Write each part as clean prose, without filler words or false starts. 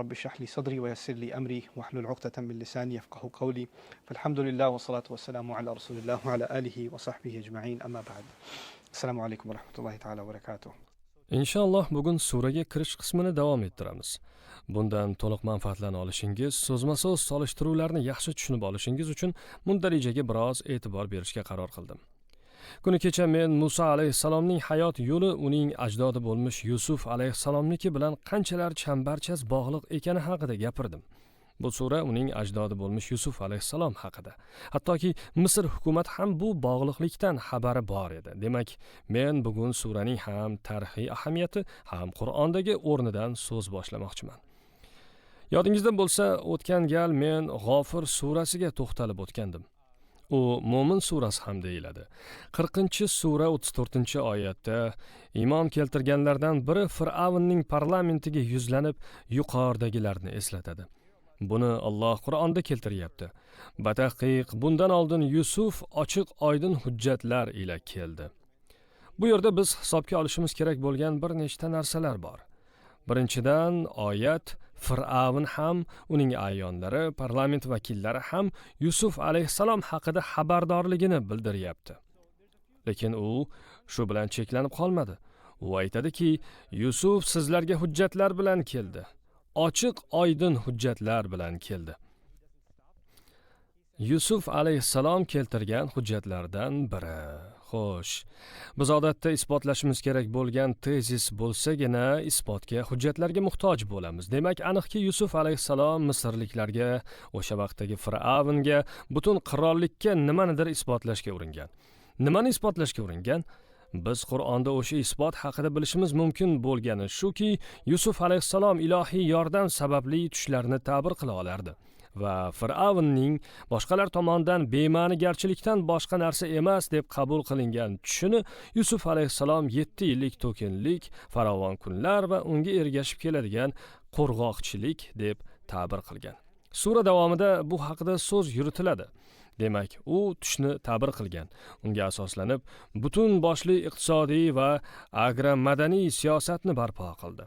رب اشرح لي صدري ويسر لي أمري واحلل عقدة من لساني يفقه قولي. فالحمد لله والصلاة والسلام على رسول الله وعلى آله وصحبه أجمعين. أما بعد. Assalomu alaykum va rahmatullohi ta'ala va barakatuh. Inshaalloh bugun suraga kirish qismini davom ettiramiz. Bundan to'liq manfaatlana olishingiz, so'zma-so'z solishtiruvlarni yaxshi tushunib olishingiz uchun mundarijaga biroz e'tibor berishga qaror qildim. Kuni kecha men Musa alayhisalomning hayot yo'li uning ajdodi bo'lmish Yusuf alayhisalomniki bilan qanchalar chambarchas bog'liq ekani haqida gapirdim. Bu sura uning ajdodi bo'lmish Yusuf alayhisalom haqida. Hattoki Misr hukumat ham bu bog'liqlikdan xabari bor edi. Demak, men bugun suraning ham tarixiy ahamiyati, ham Qur'ondagi o'rnidan so'z boshlamoqchiman. Yodingizda bo'lsa, o'tgan gal men G'ofir surasiga to'xtalib o'tgandim. U Mo'min surasi ham deyiladi. 40-sura 34-oyatda iymon keltirganlardan biri Fir'avnning parlamentiga yuzlanib yuqoridagilarni eslatadi. Buni Alloh Qur'onda keltiryapti. Batahqiq bundan oldin Yusuf ochiq oydin hujjatlar ila keldi. Bu yerda biz hisobga olishimiz kerak bo'lgan bir nechta narsalar bor. Birinchidan, oyat Fir'avn ham, uning a'yonlari, parlament vakillari ham Yusuf alayhisalom haqida xabardorligini bildiryapti. Lekin u shu bilan cheklanib qolmadi. U aytadiki, Yusuf sizlarga hujjatlar bilan keldi. Ochiq oydin hujjatlar bilan keldi. Yusuf alayhisalom keltirgan hujjatlardan biri. Xo'sh, biz odatda isbotlashimiz kerak bo'lgan tezis bo'lsagina isbotga hujjatlarga muhtoj bo'lamiz. Demak, aniqki Yusuf alayhisalom misrliklarga, o'sha vaqtdagi Fir'avnga, butun qirollikka nimanidir isbotlashga uringan. Nimani isbotlashga uringan? Biz Qur'onda o'sha isbot haqida bilishimiz mumkin bo'lgani shuki, Yusuf alayhisalom ilohiy yordam sababli tushlarni ta'bir qila olardi va Fir'avnning boshqalar tomonidan bema'nigarchilikdan boshqa narsa emas deb qabul qilingan tushini Yusuf alayhisalom 7 yillik to'kinlik, farovon kunlar va unga ergashib keladigan qo'rg'oqchilik deb ta'bir qilgan. Sura davomida bu haqida so'z yuritiladi. Demak, u tushni ta'bir qilgan. Unga asoslanib, butun boshli iqtisodiy va agromadaniy siyosatni barpo qildi.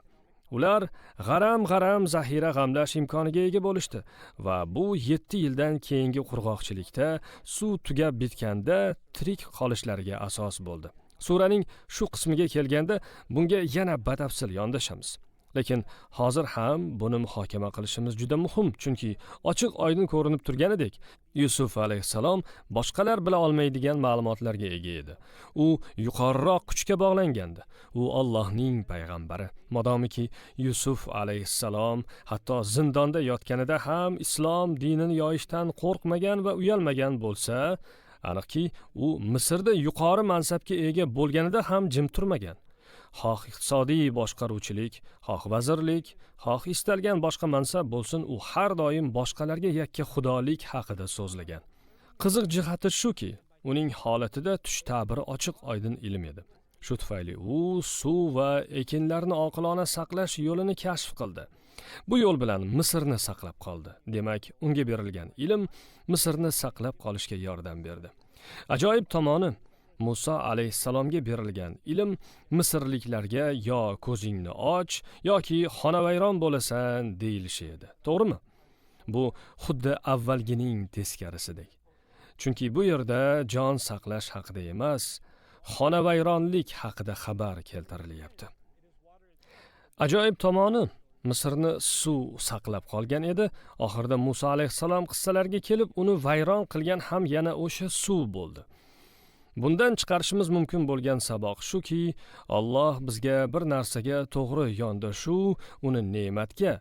Ular g'aram zahira g'amlash imkoniga ega bo'lishdi va bu 7 yildan keyingi qurg'oqchilikda suv tugab bitganda tirik qolishlariga asos bo'ldi. Suraning shu qismiga kelganda bunga yana batafsil yondashamiz. Lekin hozir ham buni muhokama qilishimiz juda muhim, chunki ochiq oydin ko'rinib turganidek, Yusuf alayhisalom boshqalar bila olmaydigan ma'lumotlarga ega edi. U yuqoriroq kuchga bog'langandi. U Allohning payg'ambari. Modomiki Yusuf alayhisalom hatto zindonda yotganida ham islom dinini yoyishdan qo'rqmagan va uyalmagan bo'lsa, aniqki u Misrda yuqori mansabga ega bo'lganida ham jim turmagan. Xoh iqtisodiy boshqaruvchilik, xoh vazirlik, xoh istalgan boshqa mansab bo'lsin, u har doim boshqalarga yakka xudolik haqida so'zlagan. Qiziq jihati shuki, uning holatida tush ta'biri ochiq oydin ilm edi. Shu tufayli u suv va ekinlarni oqilona saqlash yo'lini kashf qildi. Bu yo'l bilan Misrni saqlab qoldi. Demak, unga berilgan ilm Misrni saqlab qolishga yordam berdi. Ajoyib tomoni, Musa alayhisalomga berilgan ilm misrliklarga yo ko'zingni och yoki xonavayron bo'lasan deyilishi edi. To'g'rimi? Bu xuddi avvalgining teskarisidek. Chunki bu yerda jon saqlash haqida emas, xonavayronlik haqida xabar keltirilyapti. Ajoyib tomoni, Misrni suv saqlab qolgan edi. Oxirida Musa alayhisalom qissalarga kelib, uni vayron qilgan ham yana o'sha suv bo'ldi. Bundan chiqarishimiz mumkin bo'lgan saboq shuki, Alloh bizga bir narsaga to'g'ri yondashuv, uni ne'matga,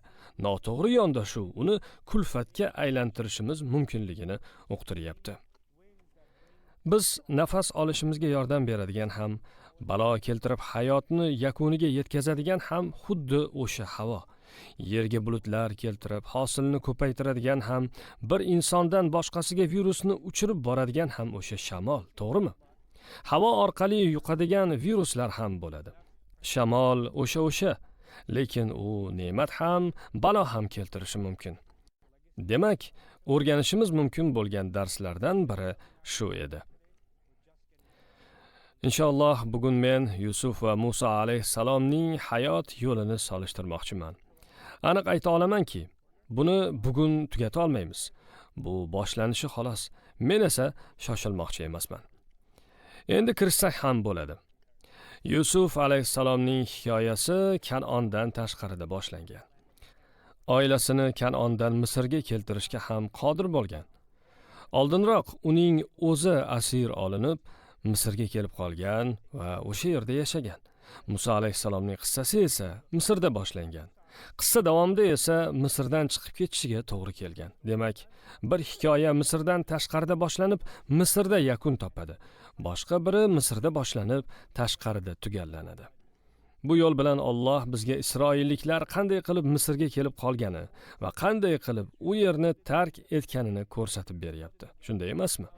noto'g'ri yondashuv, uni kulfatga aylantirishimiz mumkinligini uqtiryapti. Biz nafas olishimizga yordam beradigan ham, balo keltirib hayotni yakuniga yetkazadigan ham xuddi o'sha havo. Yerga bulutlar keltirib hosilni ko'paytiradigan ham, bir insondan boshqasiga virusni uchirib boradigan ham o'sha shamol, to'g'rimi? Havo orqali yuqadigan viruslar ham bo'ladi. Shamol o'sha, lekin u ne'mat ham, balo ham keltirishi mumkin. Demak, o'rganishimiz mumkin bo'lgan darslardan biri shu edi. Inshaalloh bugun men Yusuf va Musa alayhisalomning hayot yo'lini solishtirmoqchiman. Aniq ayta olamanki, buni bugun tugata olmaymiz. Bu boshlanishi xolos. Men esa shoshilmoqchi emasman. Endi kirsak ham bo'ladi. Yusuf alayhissalomning hikoyasi Kan'ondan tashqarida boshlangan. Oilasini Kan'ondan Misrga keltirishga ham qodir bo'lgan. Oldinroq uning o'zi asir olinib, Misrga kelib qolgan va o'sha yerda yashagan. Musa alayhissalomning qissasi esa Misrda boshlangan. Qissa davomida esa Misrdan chiqib ketishiga to'g'ri kelgan. Demak, bir hikoya Misrdan tashqarida boshlanib, Misrda yakun topadi. Boshqa biri Misrda boshlanib, tashqarida tugallanadi. Bu yo'l bilan Alloh bizga Isroilliklar qanday qilib Misrga kelib qolgani va qanday qilib u yerni tark etganini ko'rsatib beryapti. Shunday emasmi?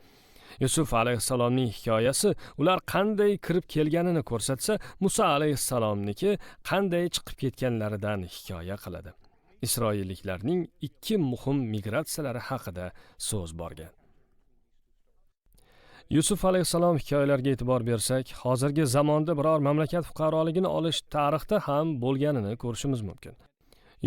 Yusuf alayhissalomning hikoyasi ular qanday kirib kelganini ko'rsatsa, Musa alayhissalomniki qanday chiqib ketganlaridan hikoya qiladi. Isroilliklarning ikki muhim migratsiyalari haqida so'z borgan. Yusuf alayhissalom hikoyalarga e'tibor bersak, hozirgi zamonda biror mamlakat fuqaroligini olish tarixda ham bo'lganini ko'rishimiz mumkin.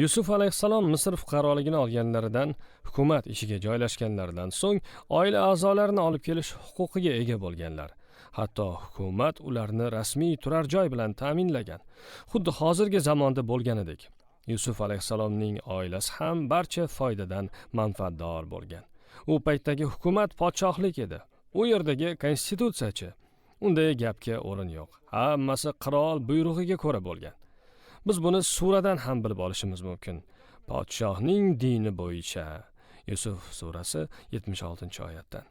Yusuf alayhissalom Misr fuqaroligini olganlaridan, hukumat ishiga joylashganlaridan so'ng oila a'zolarini olib kelish huquqiga ega bo'lganlar. Hatto hukumat ularni rasmiy turar joy bilan ta'minlagan. Xuddi hozirgi zamonda bo'lganidek, Yusuf alayhissalomning oilasi ham barcha foydadan manfaatdor bo'lgan. U paytdagi hukumat podshohlik edi. U yerdagi konstitutsiyachi. Unday gapga o'rin yo'q. Hammasi qirol buyrug'iga ko'ra bo'lgan. Biz buni suradan ham bilib olishimiz mumkin. Podshohning dini bo'yicha. Yusuf surasi 76-oyatdan.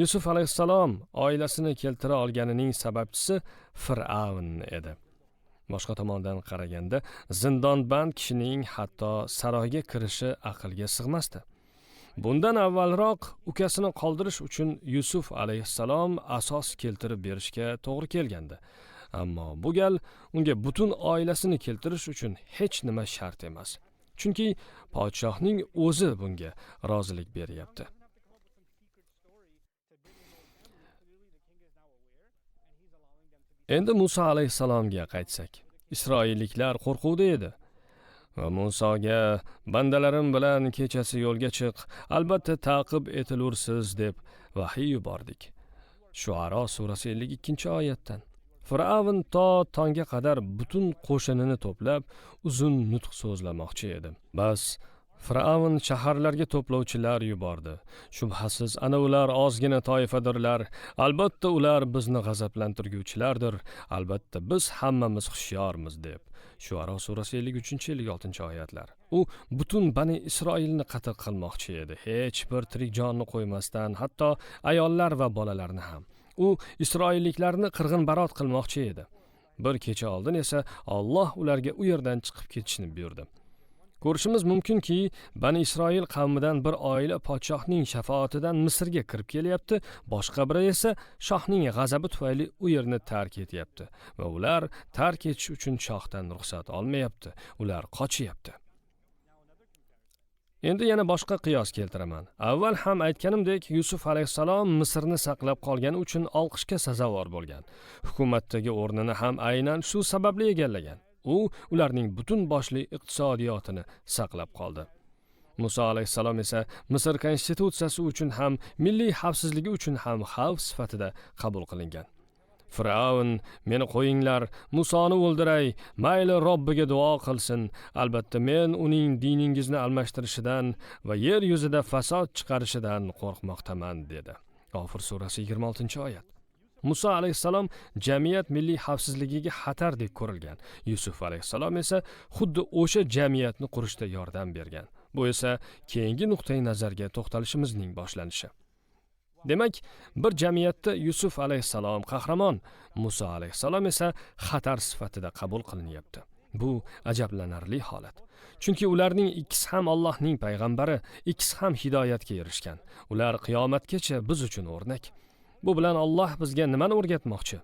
Yusuf alayhissalom oilasini keltira olganining sababchisi Fir'avn edi. Boshqa tomondan qaraganda, zindonband kishining hatto saroyga kirishi aqlga sig'masdi. Bundan avvalroq ukasini qoldirish uchun Yusuf alayhissalom asos keltirib berishga to'g'ri kelgandi. Ammo bu gal unga butun oilasini keltirish uchun hech nima shart emas. Chunki podshohning o'zi bunga rozilik beryapti. Endi Musa alayhissalomga qaytsak, Isroilliklar qo'rquvda edi. Va Musoga bandalarim bilan kechasi yo'lga chiq, albatta ta'qib etilursiz deb vahiy yubordik. Shuaro surasi 52-oyatdan. Fir'avn to tongga qadar butun qo'shinini to'plab uzun nutq so'zlamoqchi edi. Bas Fir'avn shaharlarga to'plovchilar yubordi. Shubhasiz ana ular ozgina toifadirlar. Albatta ular bizni g'azablantiruvchilardir. Albatta biz hammamiz hushyormiz deb. Shuaro surasi 53-56-oyatlar. U butun Bani Isroilni qatl qilmoqchi edi. Hech bir tirik jonni qo'ymasdan, hatto ayollar va bolalarni ham. U Isroilliklarni qirg'inbarot qilmoqchi edi. Bir kecha oldin esa Alloh ularga u yerdan chiqib ketishni buyurdi. Ko'rishimiz mumkinki, Bani Isroil qavmidan bir oila podshohning shafoatidan Misrga kirib kelyapti, boshqa biri esa shohning g'azabi tufayli u yerni tark etyapti va ular tark etish uchun shohdan ruxsat olmayapti. Ular qochyapti. Endi yana boshqa qiyos keltiraman. Avval ham aytganimdek, Yusuf alayhissalom Misrni saqlab qolgani uchun olqishga sazovor bo'lgan. Hukumatdagi o'rnini ham aynan shu sababli egallagan. U ularning butun boshli iqtisodiyotini saqlab qoldi. Musa alayhissalom esa Misr konstitutsiyasi uchun ham, milliy xavfsizligi uchun ham xavf sifatida qabul qilingan. Fir'avn, meni qo'yinglar, Musoni o'ldiray, mayli Robbiga duo qilsin, albatta men uning diningizni almashtirishidan va yer yuzida fasod chiqarishidan qo'rqmoqdaman dedi. G'ofir surasi 26-oyat. Musa alayhissalom jamiyat milliy xavfsizligiga xatar deb ko'rilgan. Yusuf alayhissalom esa xuddi o'sha jamiyatni qurishda yordam bergan. Bu esa keyingi nuqtai nazarga to'xtalishimizning boshlanishi. Demak, bir jamiyatda Yusuf alayhissalom qahramon, Musa alayhissalom esa xatar sifatida qabul qilinyapti. Bu ajablanarli holat. Chunki ularning ikkisi ham Allohning payg'ambari, ikkisi ham hidoyatga erishgan. Ular qiyomatgacha biz uchun o'rnak. Bu bilan Alloh bizga nimani o'rgatmoqchi?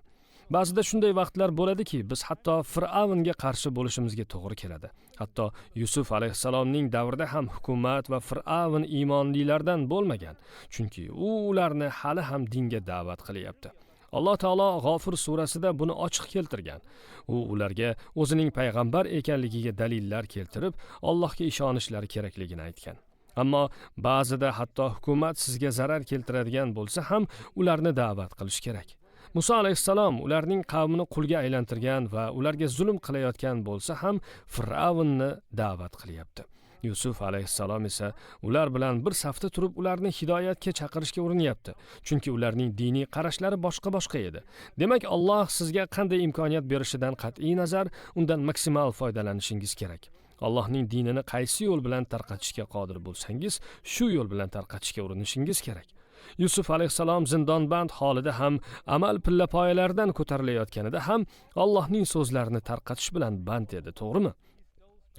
Ba'zida shunday vaqtlar bo'ladiki, biz hatto Fir'avnga qarshi bo'lishimizga to'g'ri keladi. Hatto Yusuf alayhissalomning davrida ham hukumat va Fir'avn iymonlilardan bo'lmagan. Chunki u ularni hali ham dinga da'vat qilyapti. Alloh taolo G'ofir surasida buni ochiq keltirgan. U ularga o'zining payg'ambar ekanligiga dalillar keltirib, Allohga ishonishlari kerakligini aytgan. Ammo ba'zida hatto hukumat sizga zarar keltiradigan bo'lsa ham ularni da'vat qilish kerak. Musa alayhissalom ularning qavmini qulga aylantirgan va ularga zulm qilayotgan bo'lsa ham Fir'avnni da'vat qilyapti. Yusuf alayhissalom esa ular bilan bir safda turib ularni hidoyatga chaqirishga urinyapti. Chunki ularning diniy qarashlari boshqa edi. Demak, Alloh sizga qanday imkoniyat berishidan qat'iy nazar, undan maksimal foydalanishingiz kerak. Allohning dinini qaysi yo'l bilan tarqatishga qodir bo'lsangiz, shu yo'l bilan tarqatishga urinishingiz kerak. Yusuf alayhissalom zindonband holida ham, amal pillapoyalaridan ko'tarilayotganida ham Allohning so'zlarini tarqatish bilan band edi, to'g'rimi?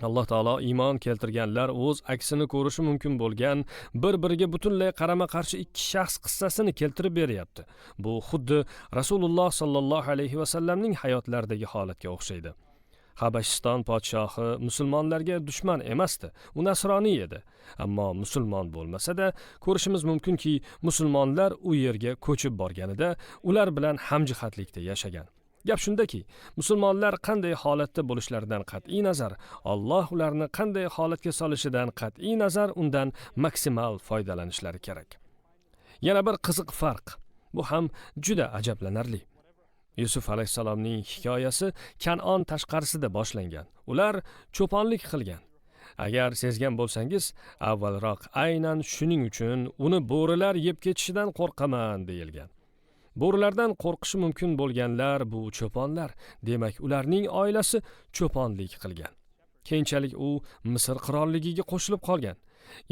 Alloh taolo iymon keltirganlar o'z aksini ko'rishi mumkin bo'lgan bir-biriga butunlay qarama-qarshi ikki shaxs qissasini keltirib beryapti. Bu xuddi Rasululloh sallallohu alayhi va sallamning hayotlaridagi holatga o'xshaydi. Habashiston podshohi musulmonlarga dushman emasdi, u nasroniy edi. Ammo musulmon bo'lmasa-da, ko'rishimiz mumkinki, musulmonlar u yerga ko'chib borganida ular bilan hamjihatlikda yashagan. Gap shundaki, musulmonlar qanday holatda bo'lishlaridan qat'iy nazar, Alloh ularni qanday holatga solishidan qat'iy nazar undan maksimal foydalanishlari kerak. Yana bir qiziq farq, bu ham juda ajablanarli. Yusuf alayhissalomning hikoyasi Kanon tashqarisida boshlangan. Ular cho'ponlik qilgan. Agar sezgan bo'lsangiz, avvalroq aynan shuning uchun uni bo'rilar yeb ketishidan qo'rqaman deyilgan. Bo'rilardan qo'rqishi mumkin bo'lganlar bu cho'ponlar. Demak, ularning oilasi cho'ponlik qilgan. Keyinchalik u Misr qirolligiga qo'shilib qolgan.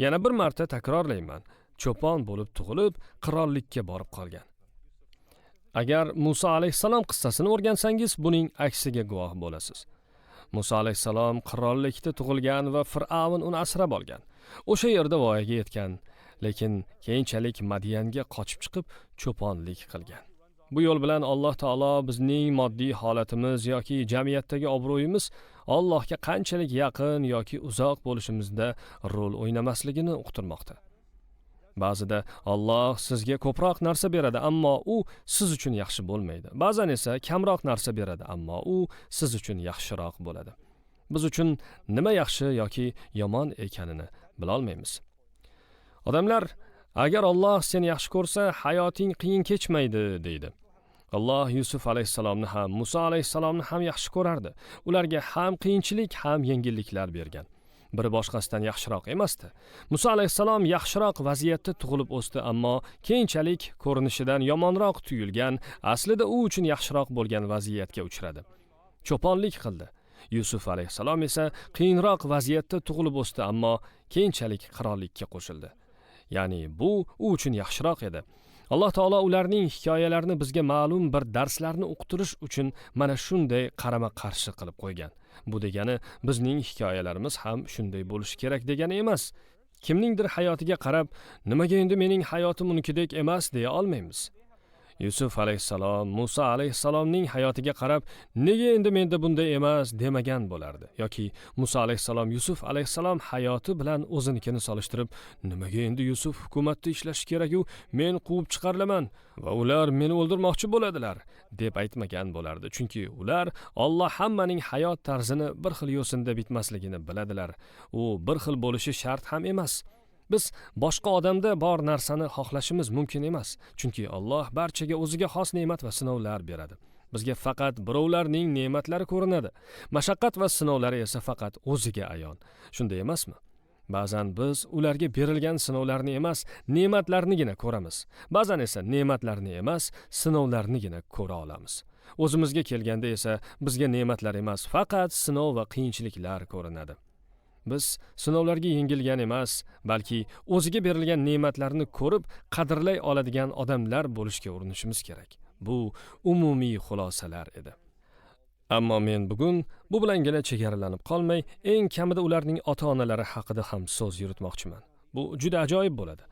Yana bir marta takrorlayman, cho'pon bo'lib tug'ilib, qirollikka borib qolgan. Agar Musa alayhissalom qissasini o'rgansangiz, buning aksiga guvoh bo'lasiz. Musa alayhissalom qirollikda tug'ilgan va Fir'avn uni asrab olgan. O'sha yerda voyaga yetgan, lekin keyinchalik Madiyanga qochib chiqib cho'ponlik qilgan. Bu yo'l bilan Alloh taolo bizning moddiy holatimiz yoki jamiyatdagi obro'yimiz Allohga qanchalik yaqin yoki uzoq bo'lishimizda rol o'ynamasligini uqtirmoqda. Ba'zida Alloh sizga ko'proq narsa beradi, ammo u siz uchun yaxshi bo'lmaydi. Ba'zan esa kamroq narsa beradi, ammo u siz uchun yaxshiroq bo'ladi. Biz uchun nima yaxshi yoki yomon ekanini bila olmaymiz. Odamlar, agar Alloh seni yaxshi ko'rsa, hayoting qiyin kechmaydi deydi. Alloh Yusuf alayhissalomni ham, Musa alayhissalomni ham yaxshi ko'rardi. Ularga ham qiyinchilik, ham yengilliklar bergan. Biri boshqasidan yaxshiroq emasdi. Musa alayhissalom yaxshiroq vaziyatda tug'ilib o'sdi, ammo keyinchalik ko'rinishidan yomonroq tuyulgan, aslida u uchun yaxshiroq bo'lgan vaziyatga uchradi. Cho'ponlik qildi. Yusuf alayhissalom esa qiyinroq vaziyatda tug'ilib o'sdi, ammo keyinchalik qirollikka qo'shildi. Ya'ni bu u uchun yaxshiroq edi. Alloh taolo ularning hikoyalarini bizga ma'lum bir darslarni uqtirish uchun mana shunday qarama-qarshi qilib qo'ygan. Bu degani bizning hikoyalarimiz ham shunday bo'lishi kerak degani emas. Kimningdir hayotiga qarab, nimaga endi mening hayotim unikidek emas deya olmaymiz. Yusuf alayhissalom Musa alayhissalomning hayotiga qarab, nega endi menda bunday emas demagan bo'lardi. Yoki Musa alayhissalom Yusuf alayhissalom hayoti bilan o'zinikini solishtirib, nimaga endi Yusuf hukumatda ishlashi kerak-ku, men quvib chiqarilaman va ular meni o'ldirmoqchi bo'ladilar deb aytmagan bo'lardi. Chunki ular Alloh hammaning hayot tarzini bir xil yo'sinda bitmasligini biladilar. U bir xil bo'lishi shart ham emas. Biz boshqa odamda bor narsani xohlashimiz mumkin emas, chunki Alloh barchaga o'ziga xos ne'mat va sinovlar beradi. Bizga faqat birovlarning ne'matlari ko'rinadi. Mashaqqat va sinovlari esa faqat o'ziga ayon. Shunday emasmi? Ba'zan biz ularga berilgan sinovlarni emas, ne'matlarnigina ko'ramiz. Ba'zan esa ne'matlarni emas, sinovlarnigina ko'ra olamiz. O'zimizga kelganda esa bizga ne'matlar emas, faqat sinov va qiyinchiliklar ko'rinadi. Biz sinovlarga yengilgan emas, balki o'ziga berilgan ne'matlarni ko'rib, qadrlay oladigan odamlar bo'lishga urinishimiz kerak. Bu umumiy xulosalar edi. Ammo men bugun bu bilangina chegaralanib qolmay, eng kamida ularning ota-onalari haqida ham so'z yuritmoqchiman. Bu juda ajoyib bo'ladi.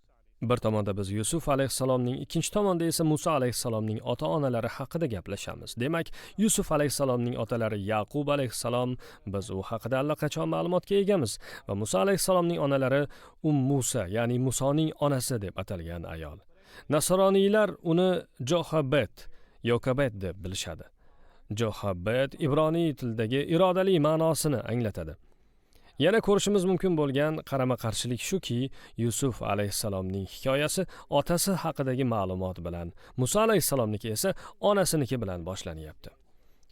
Bir tomonda biz Yusuf alayhissalomning, ikkinchi tomonda esa Musa alayhissalomning ota-onalari haqida gaplashamiz. Demak, Yusuf alayhissalomning otalari Yaqub alayhissalom, biz u haqida allaqachon ma'lumotga egamiz va Musa alayhissalomning onalari Musa, ya'ni Musoning onasi deb atalgan ayol. Nasroniylar uni Johabet, Yokabet deb bilishadi. Johabet ibroniy tildagi irodali ma'nosini anglatadi. Yana ko'rishimiz mumkin bo'lgan qarama-qarshilik shuki, Yusuf alayhissalomning hikoyasi otasi haqidagi ma'lumot bilan, Musa alayhissalomniki esa onasiniki bilan boshlanyapti.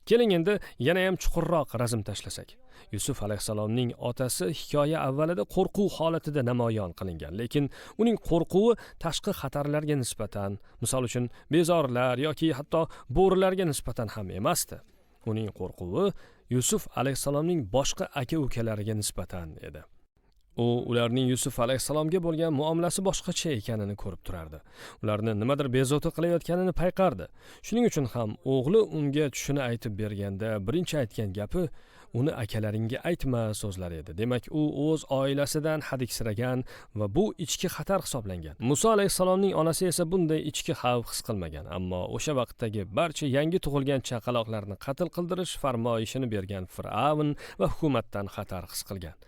Keling endi yana ham chuqurroq razm tashlasak. Yusuf alayhissalomning otasi hikoya avvalida qo'rquv holatida namoyon qilingan, lekin uning qo'rquvi tashqi xatarlarga nisbatan, misol uchun bezorilar yoki hatto bo'rilarga nisbatan ham emasdi. Uning qo'rquvi Yusuf alayhissalomning boshqa aka-ukalariga nisbatan edi. U ularning Yusuf alayhissalomga bo'lgan muomalasi boshqacha ekanini ko'rib turardi. Ularni nimadir bezovta qilayotganini payqardi. Shuning uchun ham o'g'li unga tushini aytib berganda birinchi aytgan gapi uni akalaringga aytma so'zlari edi. Demak, u o'z oilasidan hadiksiragan va bu ichki xatar hisoblangan. Musa alayhissalomning onasi esa bunday ichki xavf his qilmagan, ammo o'sha vaqtdagi barcha yangi tug'ilgan chaqaloqlarni qatl qildirish farmoyishini bergan Fir'avn va hukumatdan xatar his qilgan.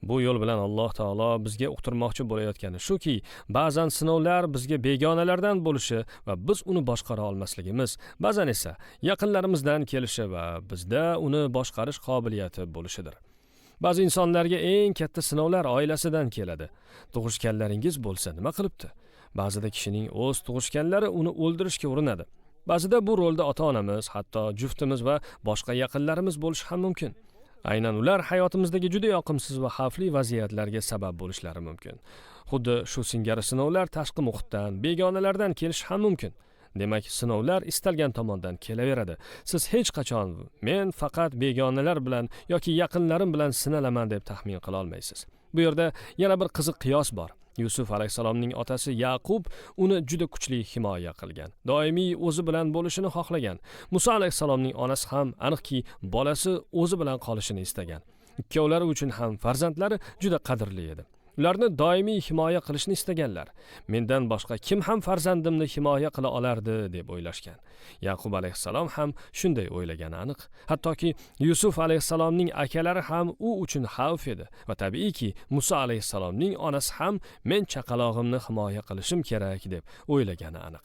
Bu yo'l bilan Alloh taolo bizga uqtirmoqchi bo'layotgani shuki, ba'zan sinovlar bizga begonalardan bo'lishi va biz uni boshqara olmasligimiz, ba'zan esa yaqinlarimizdan kelishi va bizda uni boshqarish qobiliyati bo'lishidir. Ba'zi insonlarga eng katta sinovlar oilasidan keladi. Tug'ishganlaringiz bo'lsa nima qilibdi? Ba'zida kishining o'z tug'ishganlari uni o'ldirishga urinadi. Ba'zida bu rolda ota-onamiz, hatto juftimiz va boshqa yaqinlarimiz bo'lishi ham mumkin. Aynan ular hayotimizdagi juda yoqimsiz va xavfli vaziyatlarga sabab bo'lishlari mumkin. Xuddi shu singari sinovlar tashqi muhitdan, begonalardan kelishi ham mumkin. Demak, sinovlar istalgan tomondan kelaveradi. Siz hech qachon men faqat begonalar bilan yoki yaqinlarim bilan sinalaman deb taxmin qila olmaysiz. Bu yerda yana bir qiziq qiyos bor. Yusuf alayhissalomning otasi Yaqub uni juda kuchli himoya qilgan. Doimiy o'zi bilan bo'lishini xohlagan. Musa alayhissalomning onasi ham aniqki bolasi o'zi bilan qolishini istagan. Ikkovlari uchun ham farzandlari juda qadrli edi. Ularni doimiy himoya qilishni istaganlar. Mendan boshqa kim ham farzandimni himoya qila olardi deb o'ylashgan. Yaqub alayhissalom ham shunday o'ylagani aniq. Hattoki Yusuf alayhissalomning akalari ham u uchun xavf edi va tabiiyki Musa alayhissalomning onasi ham men chaqalog'imni himoya qilishim kerak deb o'ylagani aniq.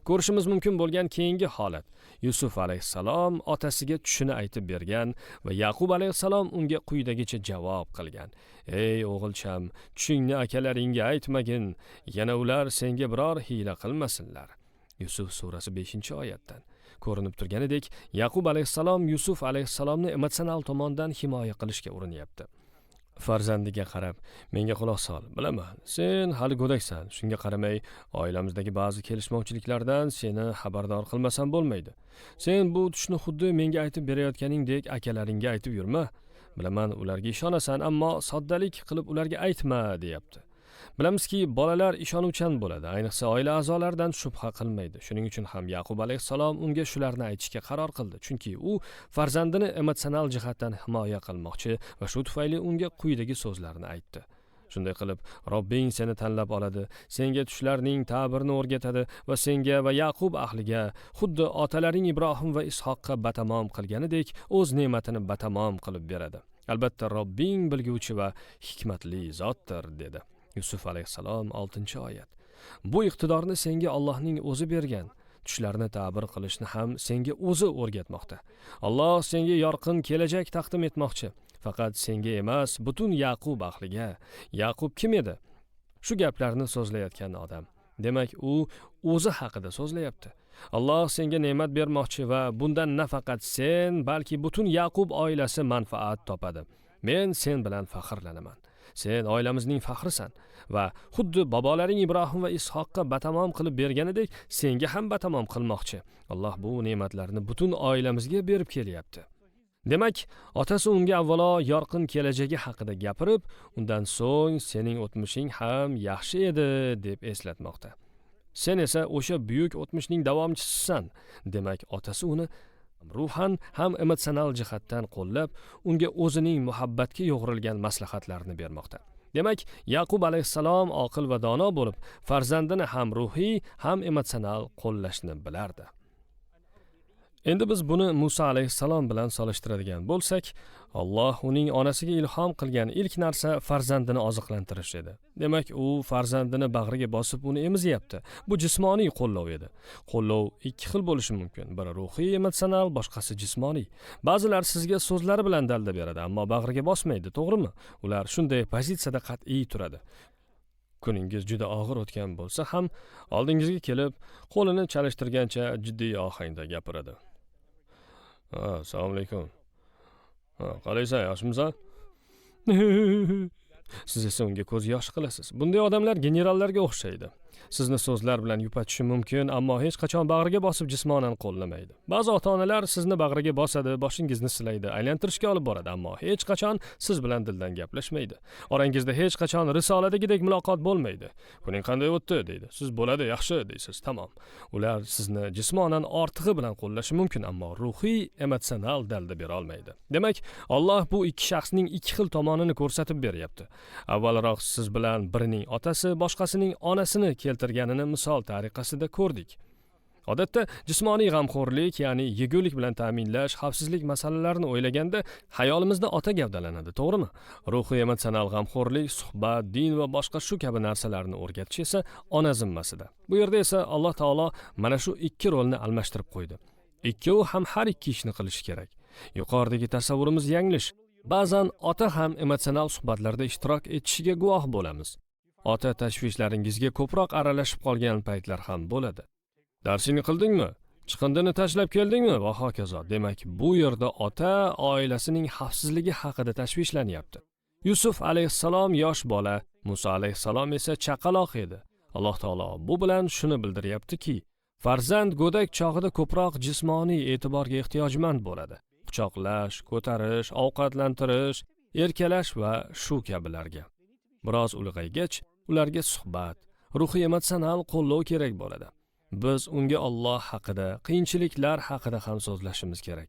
Ko'rishimiz mumkin bo'lgan keyingi holat. Yusuf alayhissalom otasiga tushini aytib bergan va Yaqub alayhissalom unga quyidagicha javob qilgan. Ey o'g'ilcham, tushingni akalaringga aytmagin, yana ular senga biror hiyla qilmasinlar. Yusuf surasi 5-oyatdan. Ko'rinib turganidek, Yaqub alayhissalom Yusuf alayhissalomni emotsional tomondan himoya qilishga urinyapti. Farzandiga qarab, menga quloq sol, bilaman, sen hali go'daksan, shunga qaramay, oilamizdagi ba'zi kelishmovchiliklardan seni xabardor qilmasam bo'lmaydi. Sen bu tushni xuddi menga aytib berayotganingdek akalaringga aytib yurma. Bilaman, ularga ishonasan, ammo soddalik qilib ularga aytma, deyapti. Bilamizki, bolalar ishonuvchan bo'ladi, ayniqsa oila a'zolaridan shubha qilmaydi. Shuning uchun ham Yaqub alayhissalom unga shularni aytishga qaror qildi, chunki u farzandini emotsional jihatdan himoya qilmoqchi va shu tufayli unga quyidagi so'zlarni aytdi. Shunday qilib, Robbing seni tanlab oladi, senga tushlarning ta'birini o'rgatadi va senga va Yaqub ahliga xuddi otalaring Ibrohim va Ishoqqa batamom qilganidek o'z ne'matini batamom qilib beradi. Albatta, Robbing bilguvchi va hikmatli zotdir, dedi. Yusuf alayhissalom 6-oyat. Bu iqtidorni senga Allohning o'zi bergan. Tushlarni ta'bir qilishni ham senga o'zi o'rgatmoqda. Alloh senga yorqin kelajak taqdim etmoqchi. Faqat senga emas, butun Yaqub ahliga. Yaqub kim edi? Shu gaplarni so'zlayotgan odam. Demak, u o'zi haqida so'zlayapti. Alloh senga ne'mat bermoqchi va bundan nafaqat sen, balki butun Yaqub oilasi manfaat topadi. Men sen bilan faxrlanaman. Sen oilamizning faxrisan va xuddi bobolaring Ibrohim va Ishoqqa batamom qilib berganidek senga ham batamom qilmoqchi. Alloh bu ne'matlarni butun oilamizga berib kelyapti. Demak, otasi unga avvalo yorqin kelajagi haqida gapirib, undan so'ng sening o'tmishing ham yaxshi edi deb eslatmoqda. Sen esa o'sha buyuk o'tmishning davomchisisan. Demak, otasi uni ruhan ham emotsional jihatdan qo'llab, unga o'zining muhabbatga yo'g'rilgan maslahatlarni bermoqda. Demak, Yaqub alayhissalom oqil va dono bo'lib, farzandini ham ruhiy, ham emotsional qo'llashni bilardi. Endi biz buni Musa alayhissalom bilan solishtiradigan bo'lsak, Alloh uning onasiga ilhom qilgan ilk narsa farzandini oziqlantirish edi. Demak, u farzandini bag'riga bosib uni emizyapti. Bu jismoniy qo'llov edi. Qo'llov ikki xil bo'lishi mumkin. Biri ruhiy, emotsional, boshqasi jismoniy. Ba'zilar sizga so'zlari bilan dalda beradi, ammo bag'riga bosmaydi, to'g'rimi? Ular shunday pozitsiyada qat'iy turadi. Kuningiz juda og'ir o'tgan bo'lsa ham, oldingizga kelib, qo'lini chalishtirgancha jiddiy ohangda gapiradi. Assalomu alaykum. Qalaysan, yaxshimisan? Siz esa unga ko'z yosh qilasiz. Bunday odamlar generallarga o'xshaydi. Sizni so'zlar bilan yupatishi mumkin, ammo hech qachon bag'riga bosib jismonan qo'llamaydi. Ba'zi ota-onalar sizni bag'riga bosadi, boshingizni silaydi, aylantirishga olib boradi, ammo hech qachon siz bilan dildan gaplashmaydi. Orangizda hech qachon risoladagidek muloqot bo'lmaydi. Kuning qanday o'tdi deydi. Siz bo'ladi, yaxshi deysiz. Tamom. Ular sizni jismonan ortig'i bilan qo'llashi mumkin, ammo ruhiy, emotsional dalda bera olmaydi. Demak, Alloh bu ikki shaxsning ikki xil tomonini ko'rsatib beryapti. Avvalroq siz bilan birining otasi, boshqasining onasini keltirganini misol tariqasida ko'rdik. Odatda jismoniy g'amxo'rlik, ya'ni yegulik bilan ta'minlash, xavfsizlik masalalarini o'ylaganda xayolimizda ota gavdalanadi, to'g'rimi? Ruhiy emotsional g'amxo'rlik, suhbat, din va boshqa shu kabi narsalarni o'rgatish esa ona zimmasida. Bu yerda esa Alloh taolo mana shu ikki rolni almashtirib qo'ydi. Ikkovi ham har ikki ishni qilishi kerak. Yuqoridagi tasavvurimiz yanglish. Ba'zan ota ham emotsional suhbatlarda ishtirok etishiga guvoh bo'lamiz. Ota tashvishlaringizga ko'proq aralashib qolgan paytlar ham bo'ladi. Darsingni qildingmi? Chiqindini tashlab keldingmi? Va hokazo. Demak, bu yerda ota oilasining xavfsizligi haqida tashvishlanyapti. Yusuf alayhissalom yosh bola, Musa alayhissalom esa chaqaloq edi. Alloh taolo bu bilan shuni bildiryaptiki, farzand go'dak chog'ida ko'proq jismoniy e'tiborga ehtiyojmand bo'ladi. Quchoqlash, ko'tarish, ovqatlantirish, erkalash va shu kabilarga. Biroz ulg'aygach, ularga suhbat, ruhiy emotsional qo'llov kerak bo'ladi. Biz unga Alloh haqida, qiyinchiliklar haqida ham so'zlashimiz kerak.